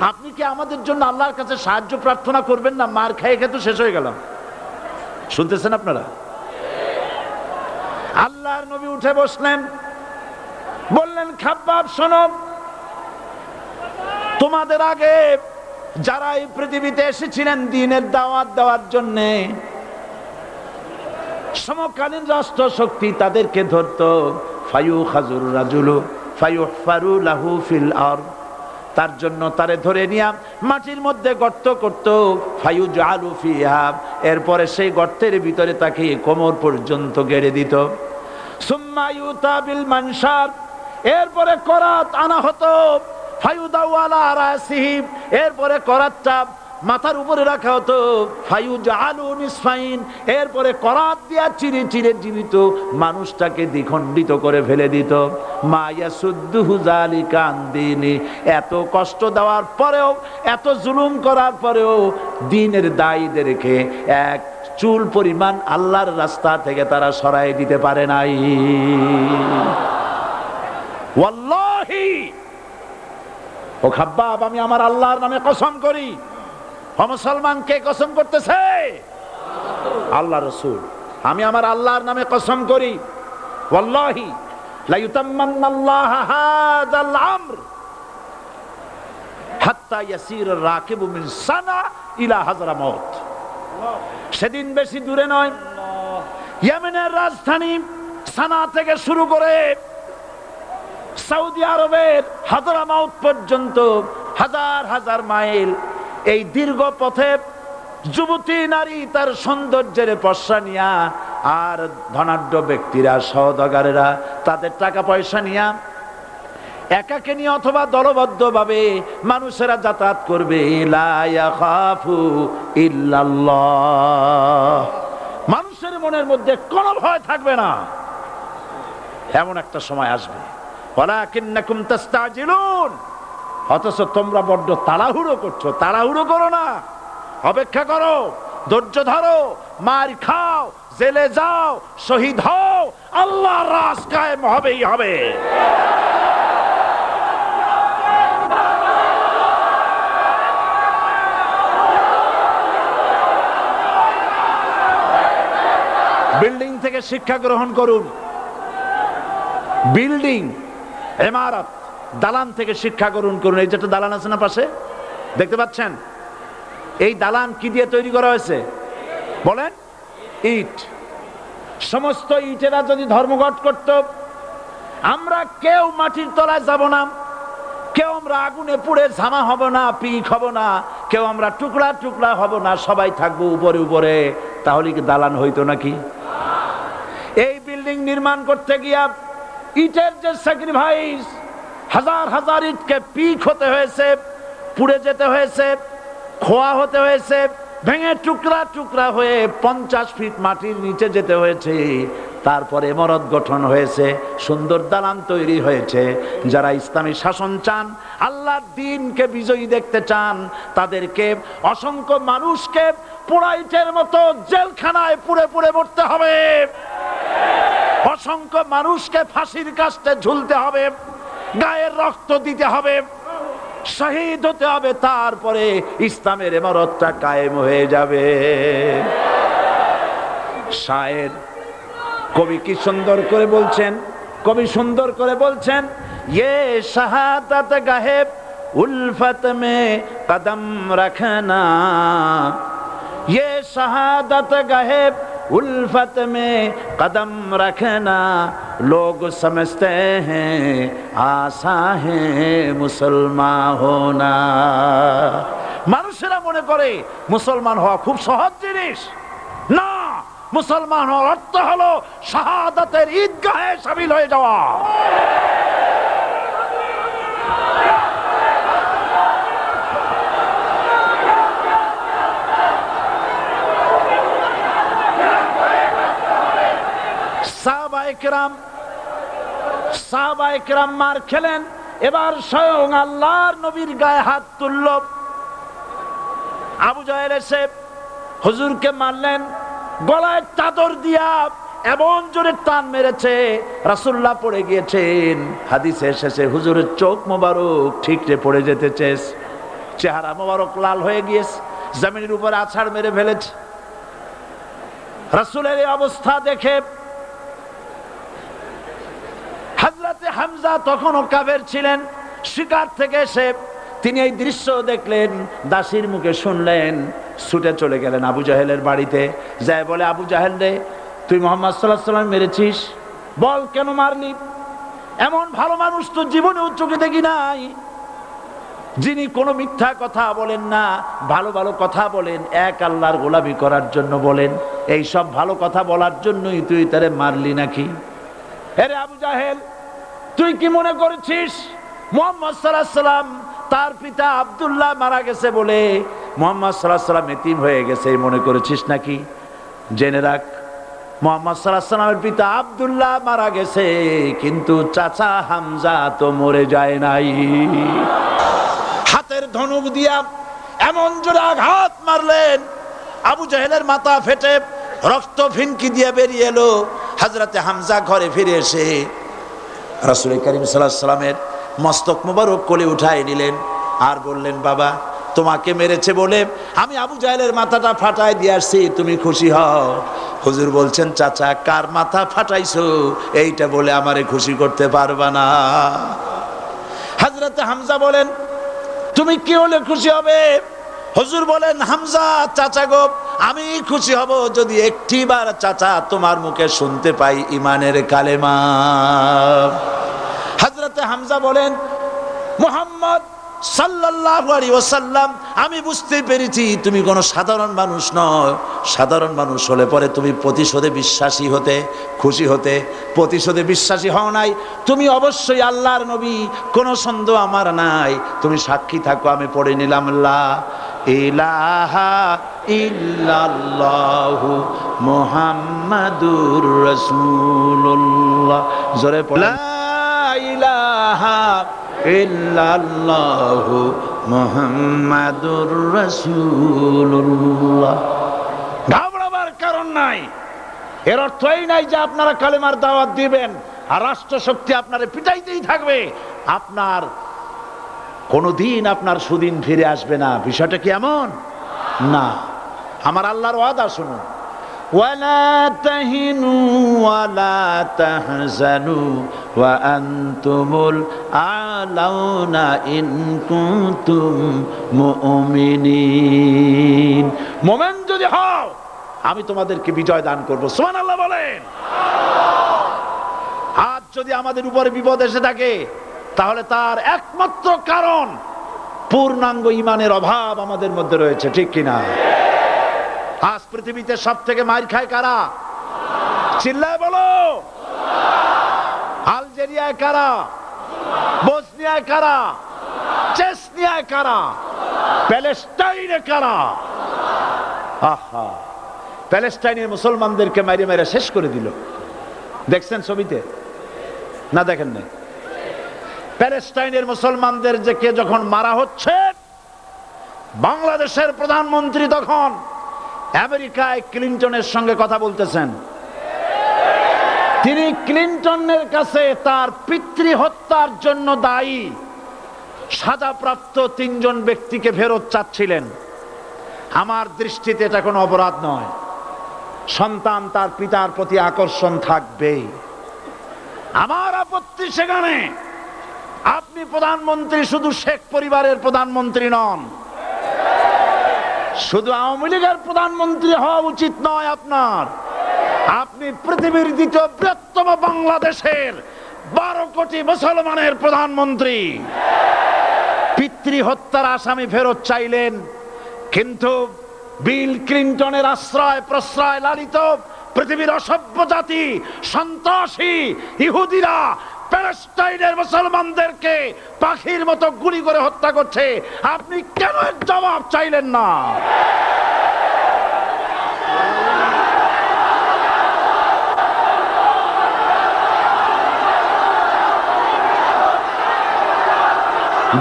আপনি কি আমাদের জন্য আল্লাহর কাছে সাহায্য প্রার্থনা করবেন না? মার খেয়ে খেয়ে তো শেষ হয়ে গেলাম। শুনতেছেন আপনারা? আল্লাহর নবী উঠে বসলেন, বললেন, খাব্বাব শোনো, তোমাদের আগে যারা এই পৃথিবীতে এসেছিলেন দ্বীনের দাওয়াত দেওয়ার জন্য, সমকালীন রাষ্ট্র শক্তি তাদেরকে ধরতো, ফায়ুখাজুর রাজুলু ফায়ুহফারু লাহু ফিল আরদ, তার জন্য তারে ধরে নিয়া মাটির মধ্যে গর্ত করত, ফায়ুজআলু ফিহা, এরপরে সেই গর্তের ভিতরে তাকে কোমর পর্যন্ত গেড়ে দিত। সুম্মা ইউতা বিল মানশার, এরপরে করাত আনা হতো, ফায়ুদাউ আলা রাসিহি, এরপরে করাতটা মাথার উপরে রাখা হতো, ফায়ুজআলু নিসফাইন, এরপরে করাত দিয়া চিরে চিরে জীবিত মানুষটাকে দ্বিখণ্ডিত করে ফেলে দিত। মা ইয়াসুদ্দুহু যালিকা আন দীনি, এত কষ্ট দেওয়ার পরেও, এত জুলুম করার পরেও দ্বীনের দায়ীদেরকে এক চুল পরিমাণ আল্লাহর রাস্তা থেকে তারা সরাই দিতে পারে নাই। ওয়াল্লাহি, ও খাব্বাব, আমি আমার আল্লাহর নামে কসম করি। ও মুসলমান, কে কসম করতেছে? আল্লাহ রাসূল। আমি আমার আল্লাহর নামে কসম করি, ওয়াল্লাহি লা ইউতাম্মান্নাল্লাহু হাযাল আমর হাত্তা ইয়াসির রাকিবু মিন সানা ইলা হাজরামাউত। সেদিন বেশি দূরে নয়, ইয়েমেনের রাজধানী সানা থেকে শুরু করে সৌদি আরবের হাজরামাউত পর্যন্ত হাজার হাজার মাইল, এই দীর্ঘ পথে যুবতী নারী তার সৌন্দর্যের পশ্চা নিয়া, আর ধনাঢ্য ব্যক্তিরা, সওদাগরেরা তাদের টাকা পয়সা নিয়া একাকে নিয়ে অথবা দলবদ্ধ ভাবে মানুষেরা যাতায়াত করবে। লা ইয়াখাফু ইল্লাল্লাহ, মানুষের মনের মধ্যে কোনো ভয় থাকবে না। এমন একটা সময় আসবে, ওয়ালাকিন্নাকুম তাস্তাজিলুন, অথচ তোমরা বড্ড তাড়াহুড়ো করছো। তাড়াহুড়ো করো না, অপেক্ষা করো, ধৈর্য ধরো, মার খাও, জেলে যাও, শহীদ হও, আল্লাহর রাজ কায়েম হবেই হবে। বিল্ডিং থেকে শিক্ষা গ্রহণ করুন। বিল্ডিং, ইমারত, দালান থেকে শিক্ষা গ্রহণ করুন। এই যেটা দালান আছে না পাশে, দেখতে পাচ্ছেন? এই দালান কি দিয়ে তৈরি করা হয়েছে বলেন? ইট। সমস্ত ইটেরা যদি ধর্মঘট করত, আমরা কেউ মাটির তলায় যাব না, কেউ আমরা আগুনে পুড়ে ঝামা হব না, পিক হব না, কেউ আমরা টুকরা টুকরা হব না, সবাই থাকবো উপরে উপরে, তাহলে কি দালান হইতো নাকি? এই বিল্ডিং নির্মাণ করতে গিয়া ইটের যে স্যাক্রিফাইস, হাজার হাজার ইটকে পিক হতে হয়েছে, পুড়ে যেতে হয়েছে, খোয়া হতে হয়েছে, ভেঙে টুকরা টুকরা হয়ে 50 ফিট মাটির নিচে যেতে হয়েছে। তারপরে ইমারত গঠন হয়েছে, সুন্দর দালান তৈরি হয়েছে। যারা ইসলামী শাসন চান, আল্লাহর দ্বীনকে বিজয়ী দেখতে চান, তাদেরকে অসংখ্য মানুষকে পোড়া ইটের মতো জেলখানায় পুড়ে পুড়ে মরতে হবে। অসংখ্য মানুষকে ফাঁসির কাস্টে ঝুলতে হবে, গায়ের রক্ত দিতে হবে, শহীদ হতে হবে, তারপরে ইসলামের ইমারতটা কায়েম হয়ে যাবে। শায়ের, কবি কি সুন্দর করে বলছেন, কবি সুন্দর করে বলছেন, ये शहादत गाहे उल्फत में कदम रखना, ये शहादत गाहे उल्फत में कदम रखना, लोग समझते हैं आसा है मुसलमान होना। মানুষেরা মনে করে মুসলমান হওয়া খুব সহজ জিনিস। না, মুসলমান হওয়ার অর্থ হলো শাহাদাতের ঈদগাহে শামিল হয়ে যাওয়া। সাহাবায়ে কেরাম মার খেলেন, এবার স্বয়ং আল্লাহর নবীর গায়ে হাত তুলল। আবু জাহেল এসে হুজুরকে মারলেন, গলায় চাদর দিয়া এমন জোরে টান মেরেছে, রাসূলুল্লাহ পড়ে গিয়েছেন। হাদিসে এসেছে হুজুরের চোখ মোবারক ঠিকরে পড়ে যেতেছে, চেহারা মোবারক লাল হয়ে গিয়েছে, জমিনের উপরে আছাড় মেরে ফেলেছে। রাসূলের এই অবস্থা দেখে হযরতে হামজা তখনও কাফের ছিলেন, শিকার থেকে এসে তিনি এই দৃশ্য দেখলেন, দাসীর মুখে শুনলেন, ছুটে চলে গেলেন আবু জাহেলের বাড়িতে। যায় বলে, আবু জাহেল রে, তুই মুহাম্মদ সাল্লাল্লাহু আলাইহি ওয়াসাল্লাম মেরেছিস, বল কেন মারলি? এমন ভালো মানুষ তো জীবনে চোখে দেখি নাই, যিনি কোনো মিথ্যা কথা বলেন না, ভালো ভালো কথা বলেন, এক আল্লাহর গোলামি করার জন্য বলেন। এই সব ভালো কথা বলার জন্যই তুই তারে মারলি নাকি? আরে আবু জাহেল, তুই কি মনে করেছিস মুহাম্মদ সাল্লাল্লাহু আলাইহি ওয়াসাল্লাম তার পিতা আব্দুল্লাহ মারা গেছে বলে মুহাম্মদ সাল্লাল্লাহু আলাইহি ওয়াসাল্লাম এতিম হয়ে গেছে মনে করেছিস নাকি? জেনে রাখ, মুহাম্মদ সাল্লাল্লাহু আলাইহি ওয়াসাল্লামের পিতা আব্দুল্লাহ মারা গেছে, কিন্তু চাচা হামজা তো মরে যায় নাই। হাতের ধনুক দিয়া এমন জোরে আঘাত মারলেন, আবু জাহেলের মাথা ফেটে রক্ত ফিনকি দিয়ে বেরিয়ে এলো। হযরতে হামজা ঘরে ফিরে এসে রাসূল করিম সাল্লাল্লাহু আলাইহি সাল্লামের মস্তক মোবারক কোলে উঠায় নিলেন আর বললেন, বাবা তোমাকে মেরেছে বলে আমি আবু জাহেলের মাথাটা ফাটায় দিয়ে আসছি, তুমি খুশি হও। হুজুর বলছেন, চাচা কার মাথা ফাটাইছো এইটা বলে আমারে খুশি করতে পারবা না। হযরত হামজা বলেন, তুমি কি হলে খুশি হবে? হুজুর বলেন, হামজা চাচা গো, আমি খুশি হব যদি একটিবার চাচা তোমার মুখে শুনতে পাই ঈমানের কালেমা। হযরত হামজা বলেন, মুহাম্মদ সাল্লাল্লাহু আলাইহি ওয়াসাল্লাম, আমি বুঝতে পেরেছি তুমি কোনো সাধারণ মানুষ নও। সাধারণ মানুষ হলে পরে তুমি প্রতিশোধে বিশ্বাসী হতে, খুশি হতে। প্রতিশোধে বিশ্বাসী হও নাই, তুমি অবশ্যই আল্লাহর নবী, কোনো সন্দেহ আমার নাই। তুমি সাক্ষী থাকো, আমি পড়ে নিলাম, লা ইলাহা ইল্লাল্লাহু মুহাম্মাদুর রাসূলুল্লাহ। জোরে পড়ে, লা ইলাহা ইল্লাল্লাহু মুহাম্মাদুর রাসূলুল্লাহ। ঘাবড়াবার কারণ নাই। এর অর্থ এই নাই যে আপনারা কালেমার দাওয়াত দিবেন আর রাষ্ট্রশক্তি আপনারে পিটাইতেই থাকবে, আপনার কোনদিন আপনার সুদিন ফিরে আসবে না। বিষয়টা কি এমন না। আমার আল্লাহর ওয়াদা শুনুন, ওয়ালা তাহিনু ওয়ালা তাহজানু ওয়া আনতুমুল আলাউনা ইন কুনতুম মুমিনিন। মুমিন যদি হও আমি তোমাদেরকে বিজয় দান করব। সুবহানাল্লাহ বলেন। আজ যদি আমাদের উপরে বিপদ এসে থাকে তাহলে তার একমাত্র কারণ পূর্ণাঙ্গ ঈমানের অভাব আমাদের মধ্যে রয়েছে, ঠিক কিনা? আজ পৃথিবীতে সব থেকে মার খায় কারা? চিল্লায় বলো। আলজেরিয়ায় কারা? বসনিয়ায় কারা? চেচনিয়ায় কারা? প্যালেস্টাইনে কারা? আহা, প্যালেস্টাইনের মুসলমানদেরকে মেরে মেরে শেষ করে দিল। দেখছেন ছবিতে না? দেখেন না? প্যালেস্টাইনের মুসলমানদের যে কে যখন মারা হচ্ছে, বাংলাদেশের প্রধানমন্ত্রী তখন আমেরিকায় ক্লিনটনের সঙ্গে কথা বলতেছেন। তিনি ক্লিনটনের কাছে তার পিতৃ হত্যার জন্য দায়ী সাজাপ্রাপ্ত 3 জন ব্যক্তিকে ফেরত চাচ্ছিলেন। আমার দৃষ্টিতে এটা কোনো অপরাধ নয়। সন্তান তার পিতার প্রতি আকর্ষণ থাকবেই। আমার আপত্তি সেখানে আপনি প্রধানমন্ত্রী শুধু শেখ পরিবারের প্রধানমন্ত্রী নন, শুধু আওয়ামী লীগের প্রধানমন্ত্রী হওয়া উচিত নয় আপনার। আপনি পৃথিবীর দ্বিতীয় বৃহত্তম বাংলাদেশের 12 কোটি মুসলমানের প্রধানমন্ত্রী। পিতৃ হত্যার আসামি ফেরত চাইলেন, কিন্তু বিল ক্লিনটনের আশ্রয় প্রশ্রয় লালিত পৃথিবীর অসভ্য জাতি সন্ত্রাসী ইহুদিরা প্যালেস্টাইনের মুসলমানদেরকে পাখির মতো গুলি করে হত্যা করছে। আপনি কেন এর জবাব চাইলেন না?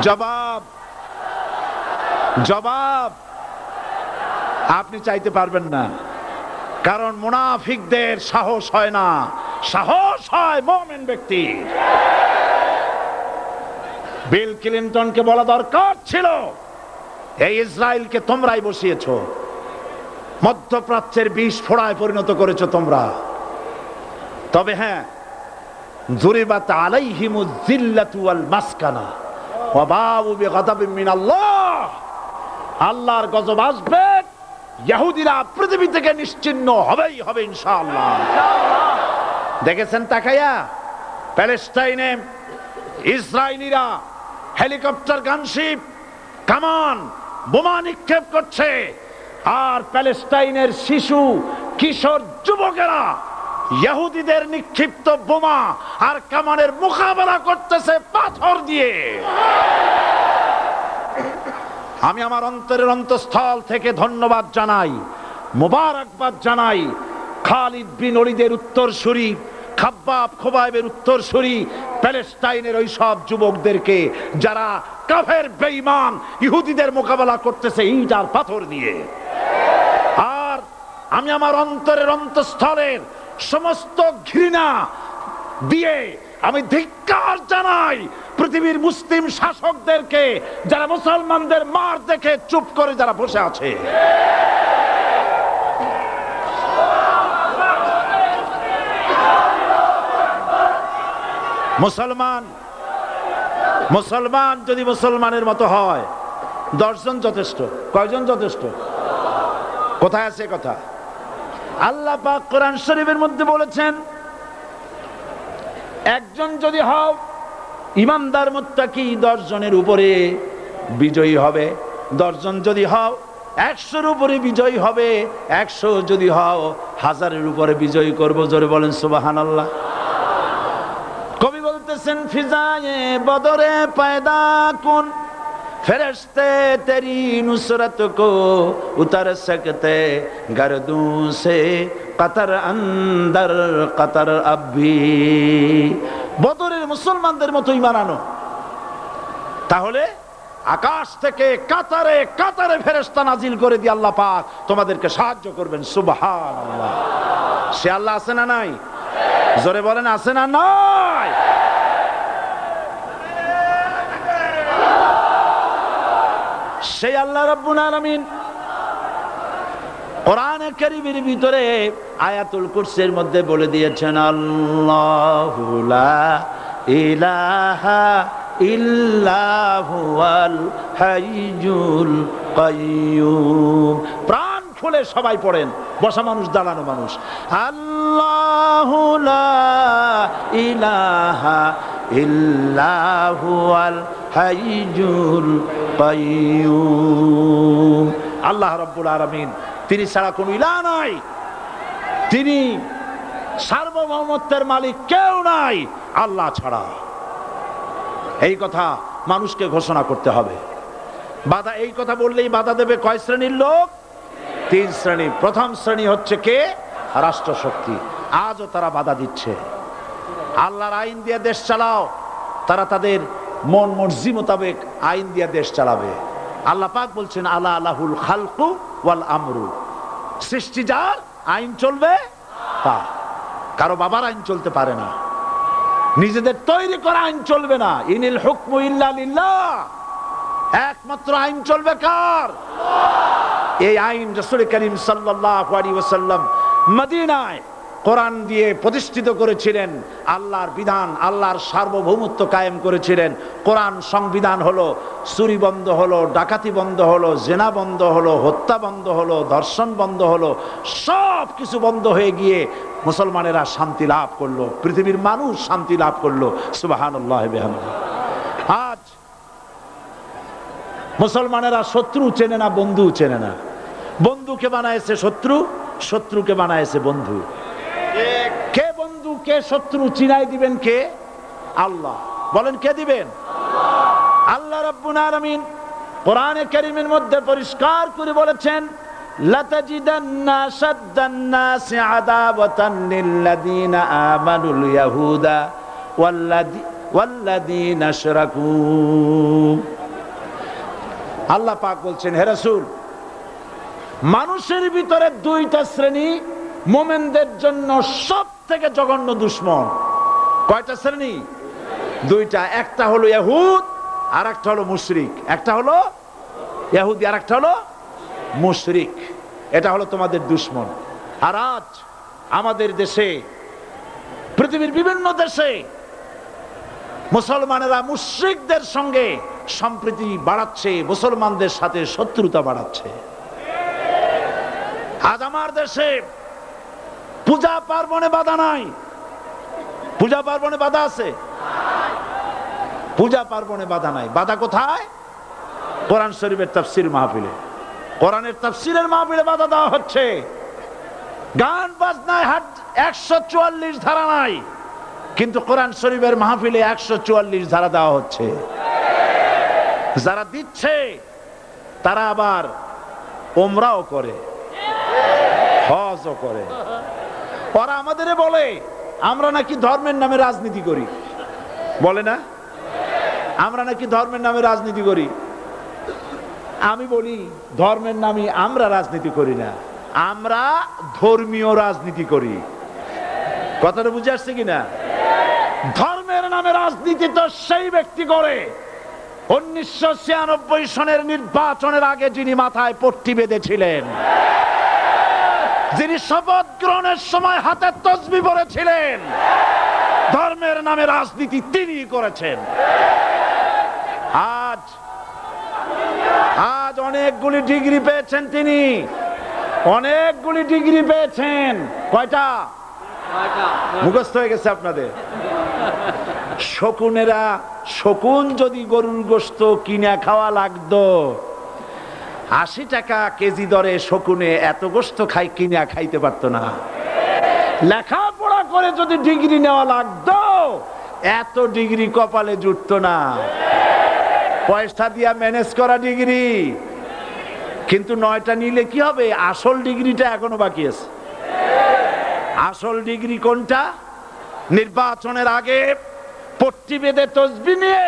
জবাব জবাব আপনি চাইতে পারবেন না, কারণ মুনাফিকদের সাহস হয় না, সাহস হয় মুমিন ব্যক্তির। বিল ক্লিনটনকে বলা দরকার ছিল, এই ইসরায়েলকে তোমরাই বসিয়েছো, মধ্যপ্রাচ্যের বিষ ফোড়ায় পরিণত করেছো তোমরা। তবে হ্যাঁ, যুরিবাত আলাইহিমুজ যিল্লাতু ওয়াল মাসকানা ওয়া বাউ বিগাদাবিন মিনাল্লাহ। আল্লাহর গজব আসবে, ইহুদিরা পৃথিবী থেকে নিশ্চিহ্ন হবেই হবে ইনশাআল্লাহ। দেখেছেন তাকায়া প্যালেস্টাইনে ইসরায়েলিরা হেলিকপ্টার, গানশিপ, কামান, বোমা নিক্ষেপ করছে, আর প্যালেস্টাইনের শিশু কিশোর যুবকেরা ইহুদিদের নিক্ষিপ্ত বোমা আর কামানের মোকাবেলা করতেছে পাথর দিয়ে। আমি আমার অন্তরের অন্তঃস্থল থেকে ধন্যবাদ জানাই, মোবারকবাদ জানাই খালিদ বিন ওলীদের উত্তরসূরি, খাব্বাব খোবাইবের উত্তরসূরি প্যালেস্টাইনের ওই সব যুবকদেরকে যারা কাফের বেঈমান ইহুদিদের মোকাবেলা করতেছে ইট আর পাথর দিয়ে। আর আমি আমার অন্তরের অন্তঃস্থলের সমস্ত ঘৃণা দিয়ে আমি ধিক্কার জানাই পৃথিবীর মুসলিম শাসকদেরকে, যারা মুসলমানদের মার দেখে চুপ করে যারা বসে আছে। মুসলমান যদি মুসলমানের মতো হয়, 10 জন যথেষ্ট। কয়জন যথেষ্ট? কোথায় আছে কথা? আল্লাহ পাক কোরআন শরীফের মধ্যে বলেছেন, একজন যদি হও ইমানদার মুত্তাকি, 10 জনের উপরে বিজয়ী হবে। 10 জন যদি হও 100-র উপরে বিজয়ী হবে। 100 যদি হও 1000-এর উপরে বিজয়ী করব। জোরে বলেন সুবহানাল্লাহ। কবি বলতেছেন, ফিজায়ে বদরে পয়দা কুন ফেরেশতে তেরি নুসরত কো উতার সকতে গর্দু সে কতর অন্দর কতর আবি। বদরের মুসলমানদের মতো ঈমান আনো, তাহলে আকাশ থেকে কাতারে কাতারে ফেরেশতা নাজিল করে দিয়ে আল্লাহ পাক তোমাদেরকে সাহায্য করবেন। সুবহানাল্লাহ। সে আল্লাহ আছে না নাই? জোরে বলেন, আছে না নাই? সেই আল্লাহ রাব্বুল আলামিন কোরআনে কারীমের ভিতরে আয়াতুল কুরসির মধ্যে বলে দিয়েছেন, আল্লাহু লা ইলাহা ইল্লা হুয়াল হাইয়ুল কাইয়্যুম। প্রাণ খুলে সবাই পড়েন, বসা মানুষ, দাঁড়ানো মানুষ। আল্লাহু লা ইলাহা ইল্লা হুয়াল হাইয়ুল কাইয়্যুম। আল্লাহ রাব্বুল আলামিন, তিনি ছাড়া কোনো ইলাহ নাই, তিনি সার্বভৌমত্বের মালিক, কেউ নাই আল্লাহ ছাড়া। এই কথা মানুষকে ঘোষণা করতে হবে। বাধা, এই কথা বললেই বাধা দেবে কয় শ্রেণীর লোক? 3 শ্রেণী। প্রথম শ্রেণী হচ্ছে কে? রাষ্ট্রশক্তি। আজও তারা বাধা দিচ্ছে। আল্লাহর আইন দিয়ে দেশ চালাও, তারা তাদের মন মর্জি মোতাবেক আইন দিয়ে দেশ চালাবে। আল্লাহ পাক বলছেন, আলা আলাহুল খালকু ওয়াল আমরু। সৃষ্টি যার, আইন চলবে তা। কারো বাবার আইন চলতে পারে না, নিজেদের তৈরি করা আইন চলবে না। ইনিল হুকমু ইল্লা লিল্লাহ। একমাত্র আইন চলবে কার? এই আইন রাসূল করিম সাল্লাল্লাহু আলাইহি ওয়াসাল্লাম মদিনায় কোরআন দিয়ে প্রতিষ্ঠিত করেছিলেন। আল্লাহর বিধান, আল্লাহর সার্বভৌমত্ব কায়েম করেছিলেন। কোরআন সংবিধান হলো, চুরি বন্ধ হলো, ডাকাতি বন্ধ হলো, জেনা বন্ধ হলো, হত্যা বন্ধ হলো, ধর্ষণ বন্ধ হলো, সব কিছু বন্ধ হয়ে গিয়ে মুসলমানেরা শান্তি লাভ করলো, পৃথিবীর মানুষ শান্তি লাভ করলো। সুবহানাল্লাহ বিহামদিহি। আজ মুসলমানেরা শত্রু চেনে না, বন্ধু চেনে না। বন্ধুকে বানায়েছে শত্রু, শত্রুকে বানায়েছে বন্ধু। কে বন্ধু কে শত্রু চিনাই দিবেন কে? আল্লাহ। বলেন, কে দিবেন? আল্লাহ রাব্বুল আলামিন কোরআনে কারীমের মধ্যে পরিষ্কার করে বলেছেন, লাতাজিদান্না শাদ্দান নাসি আদাওয়াতান লিল্লাযীনা আমানুল ইয়াহুদা ওয়াল্লাযীনা আশরাকু। আল্লাহ পাক বলছেন, হে রাসূল, মানুষের ভিতরে 2টা শ্রেণী মুমিনদের জন্য সব থেকে জঘন্য দুশমন। কয়টা শ্রেণী? 2টা। একটা হলো ইহুদ, আর একটা হলো মুশরিক। একটা হলো ইহুদি, আর একটা হলো মুশরিক। এটা হলো তোমাদের দুশমন। আর আজ আমাদের দেশে, পৃথিবীর বিভিন্ন দেশে মুসলমানেরা মুশরিকদের সঙ্গে সম্প্রীতি বাড়াচ্ছে, মুসলমানদের সাথে শত্রুতা বাড়াচ্ছে। আজ আমার দেশে পূজা পার্বণে বাধা নাই। পূজা পার্বণে বাধা আছে? পূজা পার্বণে বাধা নাই। বাধা কোথায়? কোরআন শরীফের তাফসীর মাহফিলে। কোরআনের তাফসীরের মাহফিলে বাধা দেওয়া হচ্ছে। গান বাজনায় 144 ধারা নাই, কিন্তু কোরআন শরীফের মাহফিলে 144 ধারা দেওয়া হচ্ছে। যারা দিচ্ছে তারা আবার ওমরাও করে, হজও করে। ওরা আমাদের বলে আমরা নাকি ধর্মের নামে রাজনীতি করি। বলে না, আমরা নাকি ধর্মের নামে রাজনীতি করি। আমি বলি, ধর্মের নামে আমরা রাজনীতি করি না, আমরা ধর্মীয় রাজনীতি করি। কথাটা বুঝে আসছে কিনা? ধর্মের রাজনীতি তো সেই ব্যক্তি করে 1996 সনের নির্বাচনের আগে যিনি মাথায় পট্টি বেঁধেছিলেন, যিনি শপথ গ্রহণের সময় হাতে তসবিহ পরেছিলেন, ধর্মের নামে রাজনীতি তিনি করেছেন। আজ আজ অনেকগুলি ডিগ্রি পেয়েছেন তিনি, অনেকগুলি ডিগ্রি পেয়েছেন। কয়টা? মুখস্থ হয়ে গেছে আপনাদের। শকুনেরা, শকুন যদি গরুর গোশত কিনে খাওয়া লাগতো, 80 টাকা কেজি দরে শকুনে এত গোশত কিনে খাইতে পারতো না। লেখাপড়া করে যদি ডিগ্রি নেওয়া লাগতো, এত ডিগ্রি কপালে জুটতো না। পয়সা দিয়া ম্যানেজ করা ডিগ্রি, কিন্তু 9টা নিলে কি হবে? আসল ডিগ্রিটা এখনো বাকি আছে। আসল ডিগ্রি কোনটা? নির্বাচনের আগে পট্টি বেঁধে তসবিহ নিয়ে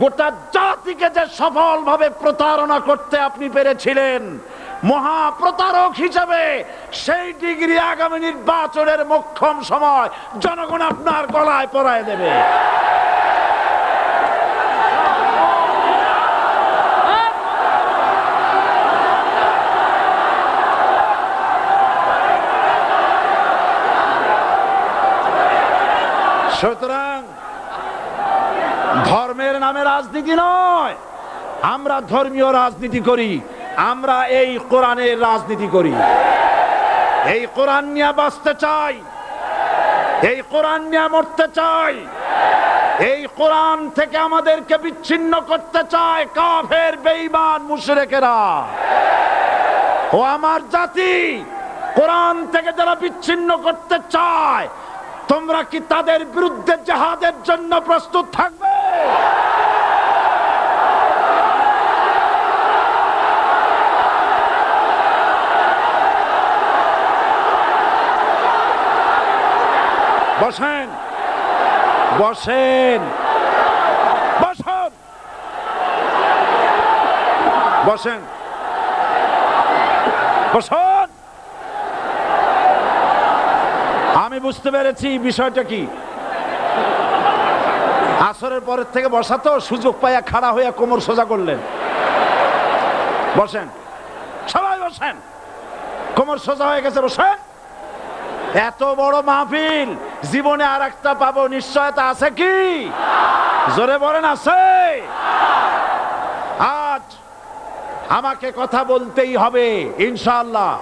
গোটা জাতিকে যে সফলভাবে প্রতারণা করতে আপনি পেরেছিলেন মহা প্রতারক হিসেবে, সেই ডিগ্রি আগামী নির্বাচনের মোক্ষম সময় জনগণ আপনার গলায় পরায় দেবে। সুতরাং ধর্মের নামে রাজনীতি নয়, আমরা ধর্মীয় রাজনীতি করি, আমরা এই কোরআনের রাজনীতি করি। এই কোরআন নিয়ে বাঁচতে চাই, এই কোরআন নিয়ে মরতে চাই, এই কোরআন থেকে আমাদেরকে বিচ্ছিন্ন করতে চায় কাফের বেঈমান মুশরিকেরা। ও আমার জাতি, কোরআন থেকে যারা বিচ্ছিন্ন করতে চায়, তোমরা কি তাদের বিরুদ্ধে জিহাদের জন্য প্রস্তুত থাকবে? বসেন, বসেন, বসেন, বসেন, বসেন। আমি বুঝতে পেরেছি বিষয়টা কি। আসরের পরের থেকে বসা তো, সুযোগ পাইয়া খাড়া হইয়া কোমর সোজা করলেন। বসেন, সবাই বসেন, কোমর সোজা হয়ে গেছে, বসেন। এত বড় মাহফিল, জীবনে আর একটা পাবো নিশ্চয়তা আছে কি? জোরে বলেন, আছে? আজ আমাকে কথা বলতেই হবে ইনশাআল্লাহ,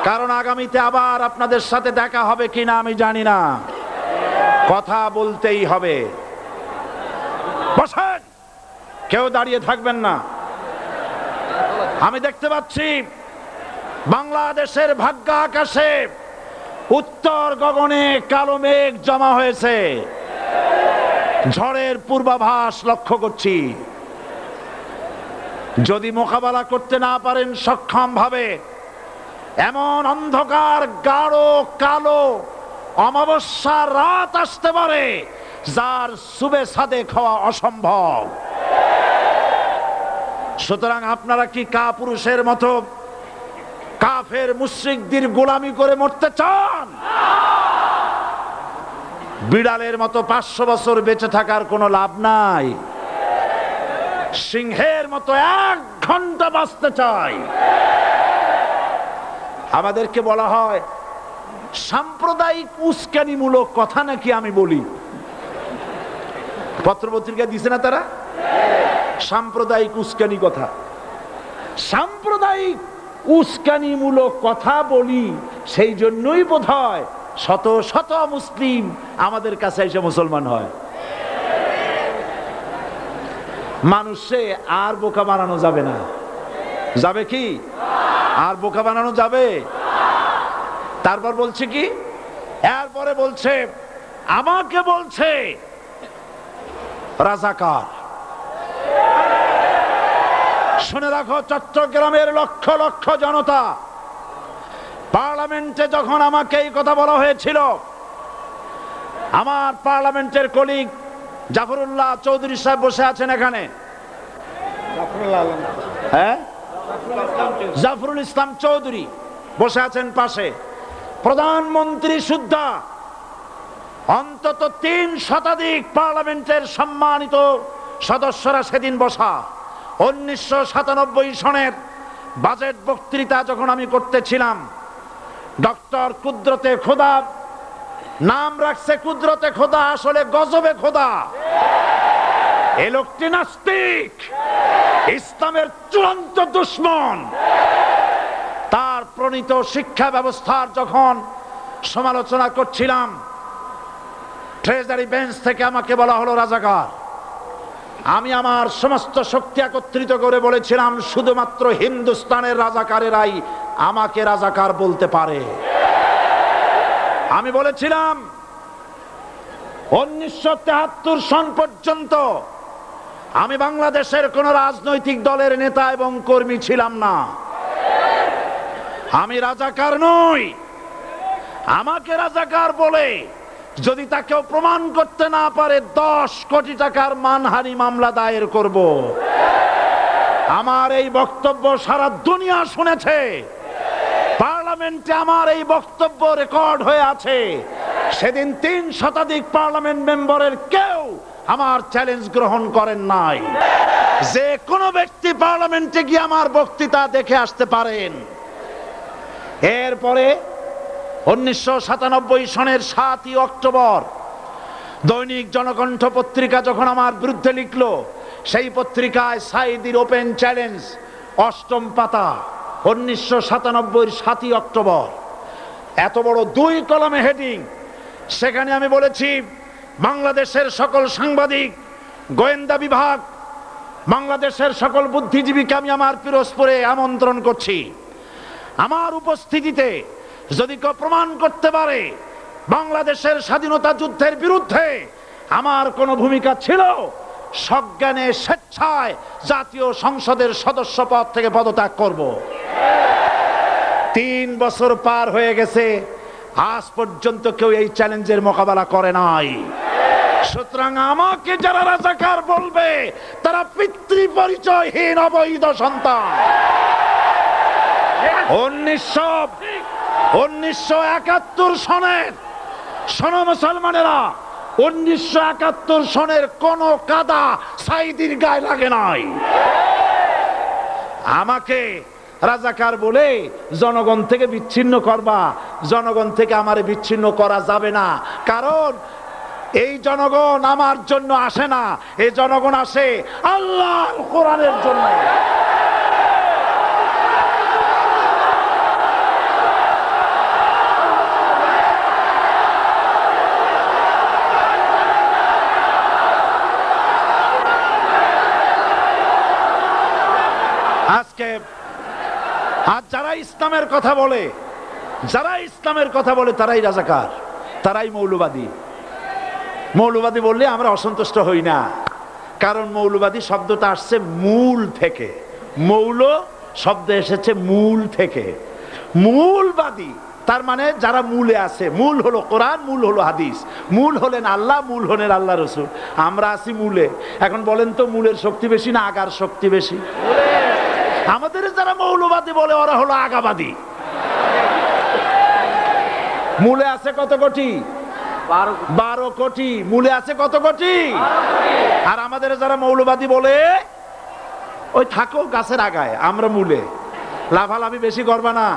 কারণ আগামীতে আবার আপনাদের সাথে দেখা হবে কিনা আমি জানি না। কথা বলতেই হবে। বসেন, কেউ দাঁড়িয়ে থাকবেন না। আমি দেখতে পাচ্ছি বাংলাদেশের ভাগ্য আকাশে উত্তর গগনে কালো মেঘ জমা হয়েছে, ঝড়ের পূর্বাভাস লক্ষ্য করছি। যদি মোকাবেলা করতে না পারেন সক্ষম ভাবে, এমন অন্ধকার গাঢ় কালো অমাবস্যার রাত আসতে পারে যার সুবে সাদেক হওয়া অসম্ভব। সুতরাং আপনারা কি কাপুরুষের মতো কাফের মুশরিকদের গোলামি করে মরতে চান? বিড়ালের মতো 500 বছর বেঁচে থাকার কোনো লাভ নাই। সিংহের মতো 1 ঘন্টা বাঁচতে চাই। আমাদেরকে বলা হয় সাম্প্রদায়িক উস্কানিমূলক কথা নাকি আমি বলি। পত্রপত্রিকা দিছে না তারা? সাম্প্রদায়িক উস্কানি কথা, সাম্প্রদায়িক উস্কানিমূলক কথা বলি, সেই জন্যই বোধহয় শত শত মুসলিম আমাদের কাছে এসে মুসলমান হয়। মানুষে আর বোকা বানানো যাবে না। যাবে কি? আর বোকা বানানো যাবে? তারপর বলছে কি? এরপরে বলছে, আমাকে বলছে রাজাকার। শুনে রাখো চট্টগ্রামের লক্ষ লক্ষ জনতা, পার্লামেন্টে যখন আমাকে এই কথা বলা হয়েছিল, আমার পার্লামেন্টের কলিগ জাফরুল্লাহ চৌধুরী সাহেব বসে আছেন এখানে। হ্যাঁ, জাফরুল ইসলাম চৌধুরী বসে আছেন পাশে। প্রধানমন্ত্রী সুদ্ধা অন্তত 3 শতাধিক পার্লামেন্টের সম্মানিত সদস্যরা সেদিন বসা। 1997 সনের বাজেট বক্তৃতা যখন আমি করতেছিলাম, ডক্টর কুদরতে খোদা, নাম রাখছে কুদরতে খোদা, আসলে গজবে খোদা। এই লোকটি নাস্তিক, ইসলামের চূড়ান্ত দুশমন। তার প্রণীত শিক্ষা ব্যবস্থার যখন সমালোচনা করছিলাম, ট্রেজারি বেঞ্চ থেকে আমাকে বলা হলো রাজাকার। আমি আমার সমস্ত শক্তি একত্রিত করে বলেছিলাম, শুধুমাত্র হিন্দুস্তানের রাজাকারেরাই আমাকে রাজাকার বলতে পারে। আমি বলেছিলাম 1973 সন পর্যন্ত আমি বাংলাদেশের কোন রাজনৈতিক দলের নেতা এবং কর্মী ছিলাম না। আমি রাজাকার নই। আমাকে রাজাকার বলে যদি তাকেও প্রমাণ করতে না পারে, 10 কোটি টাকার মানহানি মামলা দায়ের করব। আমার এই বক্তব্য সারা দুনিয়া শুনেছে। পার্লামেন্টে আমার এই বক্তব্য রেকর্ড হয়ে আছে। সেদিন 3 শতাধিক পার্লামেন্ট মেম্বারের কেউ আমার চ্যালেঞ্জ গ্রহণ করেন নাই। যে কোনো ব্যক্তি পার্লামেন্টে গিয়ে আমার বক্তৃতা দেখে আসতে পারেন। এরপরে 1997 সনের 7 অক্টোবর দৈনিক জনকণ্ঠ পত্রিকা যখন আমার বিরুদ্ধে লিখলো, সেই পত্রিকায় সাইদির ওপেন চ্যালেঞ্জ 8ম পাতা, 1997 7 অক্টোবর, এত বড় 2 কলামে হেডিং। সেখানে আমি বলেছি, বাংলাদেশের সকল সাংবাদিক, গোয়েন্দা বিভাগ, বাংলাদেশের সকল বুদ্ধিজীবীকে আমি আমার পিরোজপুরে আমন্ত্রণ করছি। আমার উপস্থিতিতে যদি কেউ প্রমাণ করতে পারে বাংলাদেশের স্বাধীনতা যুদ্ধের বিরুদ্ধে আমার কোনো ভূমিকা ছিল, সজ্ঞানে স্বেচ্ছায় জাতীয় সংসদের সদস্য পদ থেকে পদত্যাগ করব। 3 বছর পার হয়ে গেছে, আজ পর্যন্ত কেউ এই চ্যালেঞ্জের মোকাবেলা করে নাই। সুতরাং আমাকে যারা রাজাকার বলবে, তারা পিতৃ পরিচয়হীন অবৈধ সন্তান। 1971 সনের, শোনো মুসলমানেরা, 1971 সনের কোন কাদা সাইদির গায়ে লাগে নাই। আমাকে রাজাকার বলে জনগণ থেকে বিচ্ছিন্ন করবা, জনগণ থেকে আমারে বিচ্ছিন্ন করা যাবে না। কারণ এই জনগণ আমার জন্য আসে না, এই জনগণ আসে আল্লাহর কোরআনের জন্য। আজকে আজ যারা ইসলামের কথা বলে, তারাই রাজাকার, তারাই মৌলবাদী। মৌলবাদী বললে আমরা অসন্তুষ্ট হই না, কারণ মৌলবাদী শব্দটা আসছে মূল থেকে। মৌল শব্দ এসেছে মূল থেকে। মূলবাদী তার মানে যারা মূলে আছে। মূল হলো কোরআন, মূল হলো হাদিস, মূল হলেন আল্লাহ, মূল হলেন আল্লাহ রসুল। আমরা আছি মূলে। এখন বলেন তো, মূলের শক্তি বেশি না আগার শক্তি বেশি? আমাদের যারা মৌলবাদী বলে ওরা হলো আগাবাদী। মূলে আছে কত কোটি? 12 কোটি। মূলে আছে কত কোটি? আর আমাদের যারা মৌলবাদী বলে, ওই থাকো গাছের আগায়, আমরা মূলে। লাভালাভি বেশি করবা না,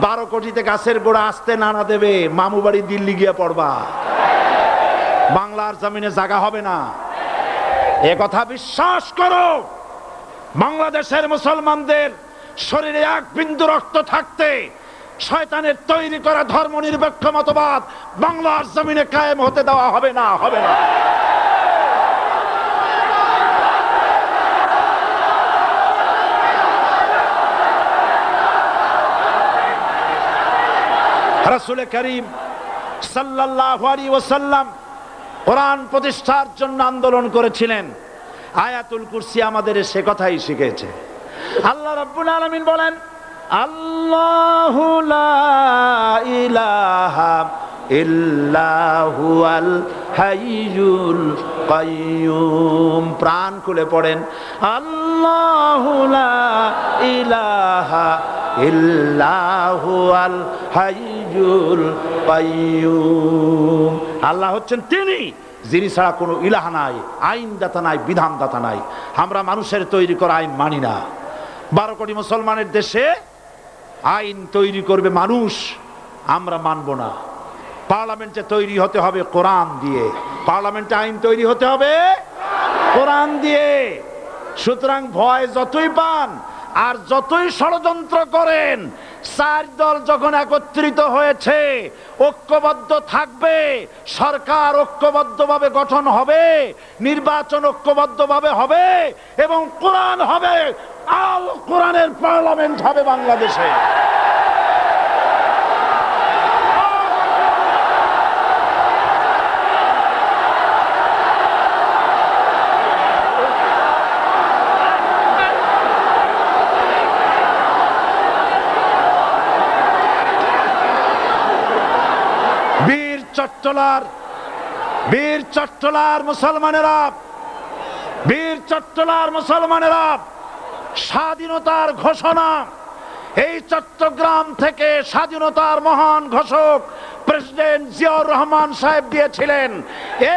12 কোটিতে গাছের গোড়া আসতে নানা দেবে, মামু বাড়ি দিল্লি গিয়ে পড়বা, বাংলার জমিনে জায়গা হবে না। এ কথা বিশ্বাস করো। বাংলাদেশের মুসলমানদের শরীরে 1 বিন্দু রক্ত থাকতে শয়তানের তৈরি করা ধর্ম নিরপেক্ষ মতবাদ বাংলার জমিনে কায়েম হতে দেওয়া হবে না, হবে না। রাসূল করিম সাল্লাল্লাহু আলাইহি ওয়াসাল্লাম কোরআন প্রতিষ্ঠার জন্য আন্দোলন করেছিলেন। আয়াতুল কুরসি আমাদের সে কথাই শিখেছে। আল্লাহ রাব্বুল আলামিন বলেন, আল্লাহু লা ইলাহা ইল্লা হুয়াল হাইয়ুল কাইয়্যুম। প্রাণ খুলে পড়েন, আল্লাহু লা ইলাহা ইল্লা হুয়াল হাইয়ুল হাইয়ুল কাইয়্যুম। আল্লাহ হচ্ছেন তিনি যিনি ছাড়া কোনো ইলাহ নাই, আইনদাতা নাই, বিধানদাতা নাই। আমরা মানুষের তৈরি করা আইন মানি না। 12 কোটি মুসলমানের দেশে আইন তৈরি করবে মানুষ, আমরা মানব না। পার্লামেন্টে তৈরি হতে হবে কোরআন দিয়ে, পার্লামেন্টে আইন তৈরি হতে হবে কোরআন দিয়ে। সুতরাং ভয় যতই পান আর যতই ষড়যন্ত্র করেন, 4 দল যখন একত্রিত হয়েছে, ঐক্যবদ্ধ থাকবে, সরকার ঐক্যবদ্ধভাবে গঠন হবে, নির্বাচন ঐক্যবদ্ধভাবে হবে এবং কোরআন হবে, আল কোরআনের পার্লামেন্ট হবে বাংলাদেশে। বীর চট্টলার মুসলমানেরা, বীর চট্টলার মুসলমানেরা, স্বাধীনতার ঘোষণা এই চট্টগ্রাম থেকে স্বাধীনতার মহান ঘোষক প্রেসিডেন্ট জিয়াউর রহমান সাহেব দিয়েছিলেন।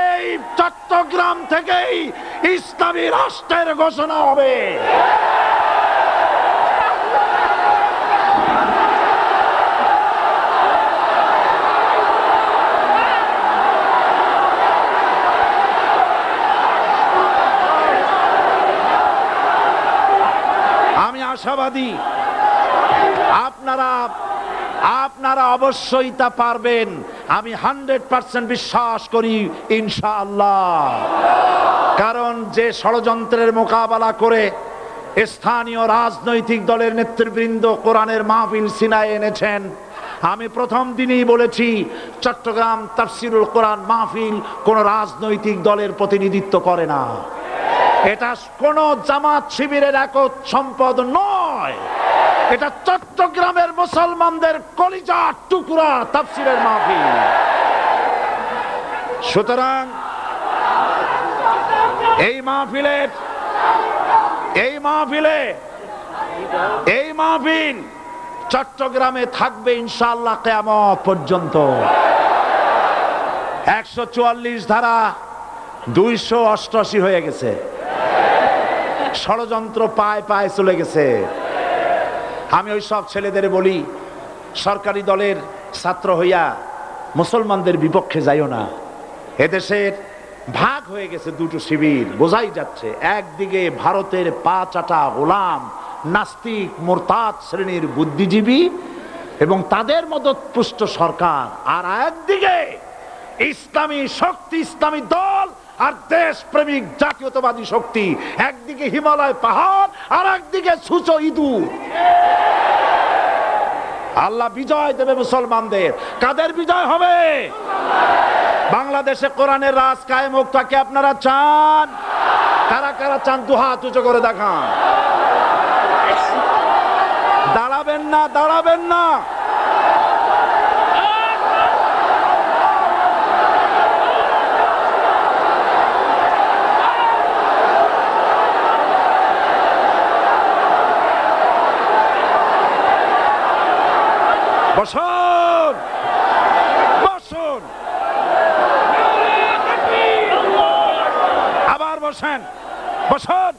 এই চট্টগ্রাম থেকেই ইসলামী রাষ্ট্রের ঘোষণা হবে। আশাবাদী আপনারা অবশ্যই তা পারবেন। আমি 100% বিশ্বাস করি ইনশাআল্লাহ। কারণ যে ষড়যন্ত্রের মোকাবেলা করে স্থানীয় রাজনৈতিক দলের নেতৃবৃন্দ কোরআনের মাহফিল সিনায় এনেছেন, আমি প্রথম দিনই বলেছি চট্টগ্রাম তাফসিরুল কোরআন মাহফিল কোন রাজনৈতিক দলের প্রতিনিধিত্ব করে না। এটা কোন জামাত শিবিরের একক সম্পদ নয়, এটা চট্টগ্রামের মুসলমানদের কলিজার টুকরা তাফসিরের মাহফিল। সুতরাং এই মাহফিল চট্টগ্রামে থাকবে ইনশাআল্লাহ কিয়ামত পর্যন্ত। 144 ধারা 288 হয়ে গেছে, ষড়যন্ত্র পায় পায় চলে গেছে। আমি ওই সব ছেলেদের বলি, সরকারি দলের ছাত্র হইয়া মুসলমানদের বিপক্ষে যাইও না। এদেশের ভাগ হয়ে গেছে দুটো শিবির, বোঝাই যাচ্ছে। একদিকে ভারতের পা চাটা গোলাম নাস্তিক মুরতাদ শ্রেণীর বুদ্ধিজীবী এবং তাদের মদতপুষ্ট সরকার, আর একদিকে ইসলামী শক্তি, ইসলামী দল আর দেশ প্রেমিক জাতীয়তাবাদী শক্তি। একদিকে হিমালয় পাহাড় আর একদিকে সূচো ইঁদুর। আল্লাহ বিজয় দেবে মুসলমানদের। কাদের বিজয় হবে? বাংলাদেশে কোরআনের রাজ কায়েম হোক, তাকে আপনারা চান? কারা কারা চান দুহাত উঁচু করে দেখান। দাঁড়াবেন না, দাঁড়াবেন না। বসুন, বসুন, আবার বসেন, বসুন।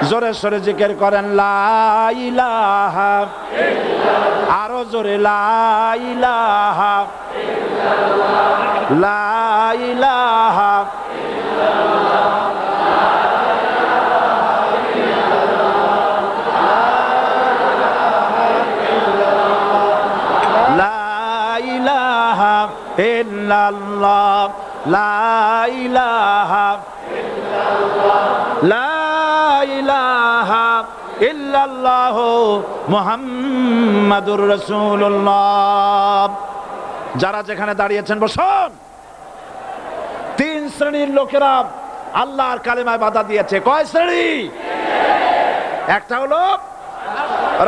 জোরে সোরে জিকির করেন লা ইলাহা ইল্লাল্লাহ, আরো জোরে লা ইলাহা ইল্লাল্লাহ, লা ইলাহা ইল্লাল্লাহ, ইল্লাল্লাহ, লা ইলাহা ইল্লাল্লাহ, লা ইলাহা ইল্লাল্লাহ মুহাম্মাদুর রাসূলুল্লাহ। যারা যেখানে দাঁড়িয়েছেন বসুন। 3 শ্রেণীর লোকেরা আল্লাহর কালেমায় বাধা দিয়েছে। কয় শ্রেণী? একটা হলো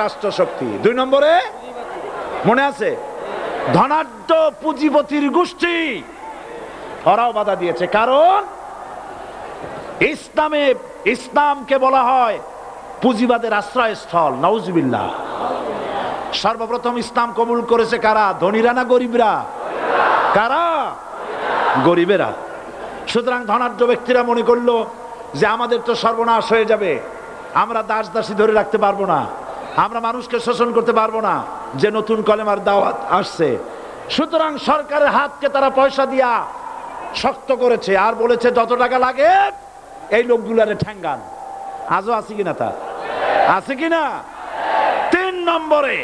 রাষ্ট্রশক্তি, 2 নম্বরে মনে আছে ধনাঢ্য পুঁজিপতির গোষ্ঠী, ওরাও বাধা দিয়েছে। কারণ ইসলামকে বলা হয় পুঁজিবাদের আশ্রয়স্থল। নাউজুবিল্লাহ। সর্বপ্রথম ইসলাম কবুল করেছে কারা? ধনীরা না গরিবরা? কারা? গরিবেরা। সুতরাং ধনাঢ্য ব্যক্তিরা মনে করলো যে আমাদের তো সর্বনাশ হয়ে যাবে, আমরা দাস দাসী ধরে রাখতে পারবো না, আমরা মানুষকে শোষণ করতে পারবো না, যে নতুন কলেমার দাওয়াত আসছে। সুতরাং সরকারের হাতকে তারা পয়সা দিয়া শক্ত করেছে আর বলেছে যত টাকা লাগে এই লোকগুলারে ঠ্যাঙ্গান। আজও আছে কিনা? তা আছে কিনা? 3 নম্বরে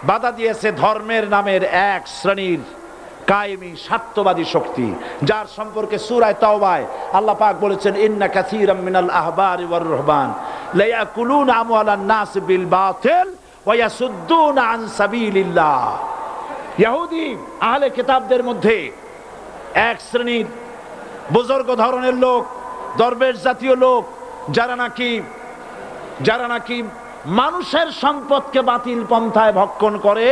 বাধা দিয়েছে ধর্মের নামের এক শ্রেণীর কায়েমি স্বার্থবাদী শক্তি, যার সম্পর্কে সূরা তাওবায় আল্লাহ পাক বলেছেন ইন্না কাসীরাম মিনাল আহবারি ওয়ার রুহবান লা ইয়াকুলুনা আমওয়ালান নাস বিল বাতিল ওয়া ইয়াসুদ্দুনা আন সাবিলিল্লাহ। ইহুদি আহলে কিতাবদের মধ্যে এক শ্রেণীর বুজুর্গ ধরনের লোক, দরবেশ জাতীয় লোক, যারা নাকি মানুষের সম্পদকে বাতিল পন্থায় ভক্ষণ করে,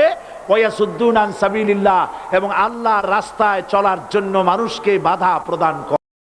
ওয়ায়াসুদ্দুনা আন সাবিলিল্লাহ, এবং আল্লাহর রাস্তায় চলার জন্য মানুষকে বাধা প্রদান করে।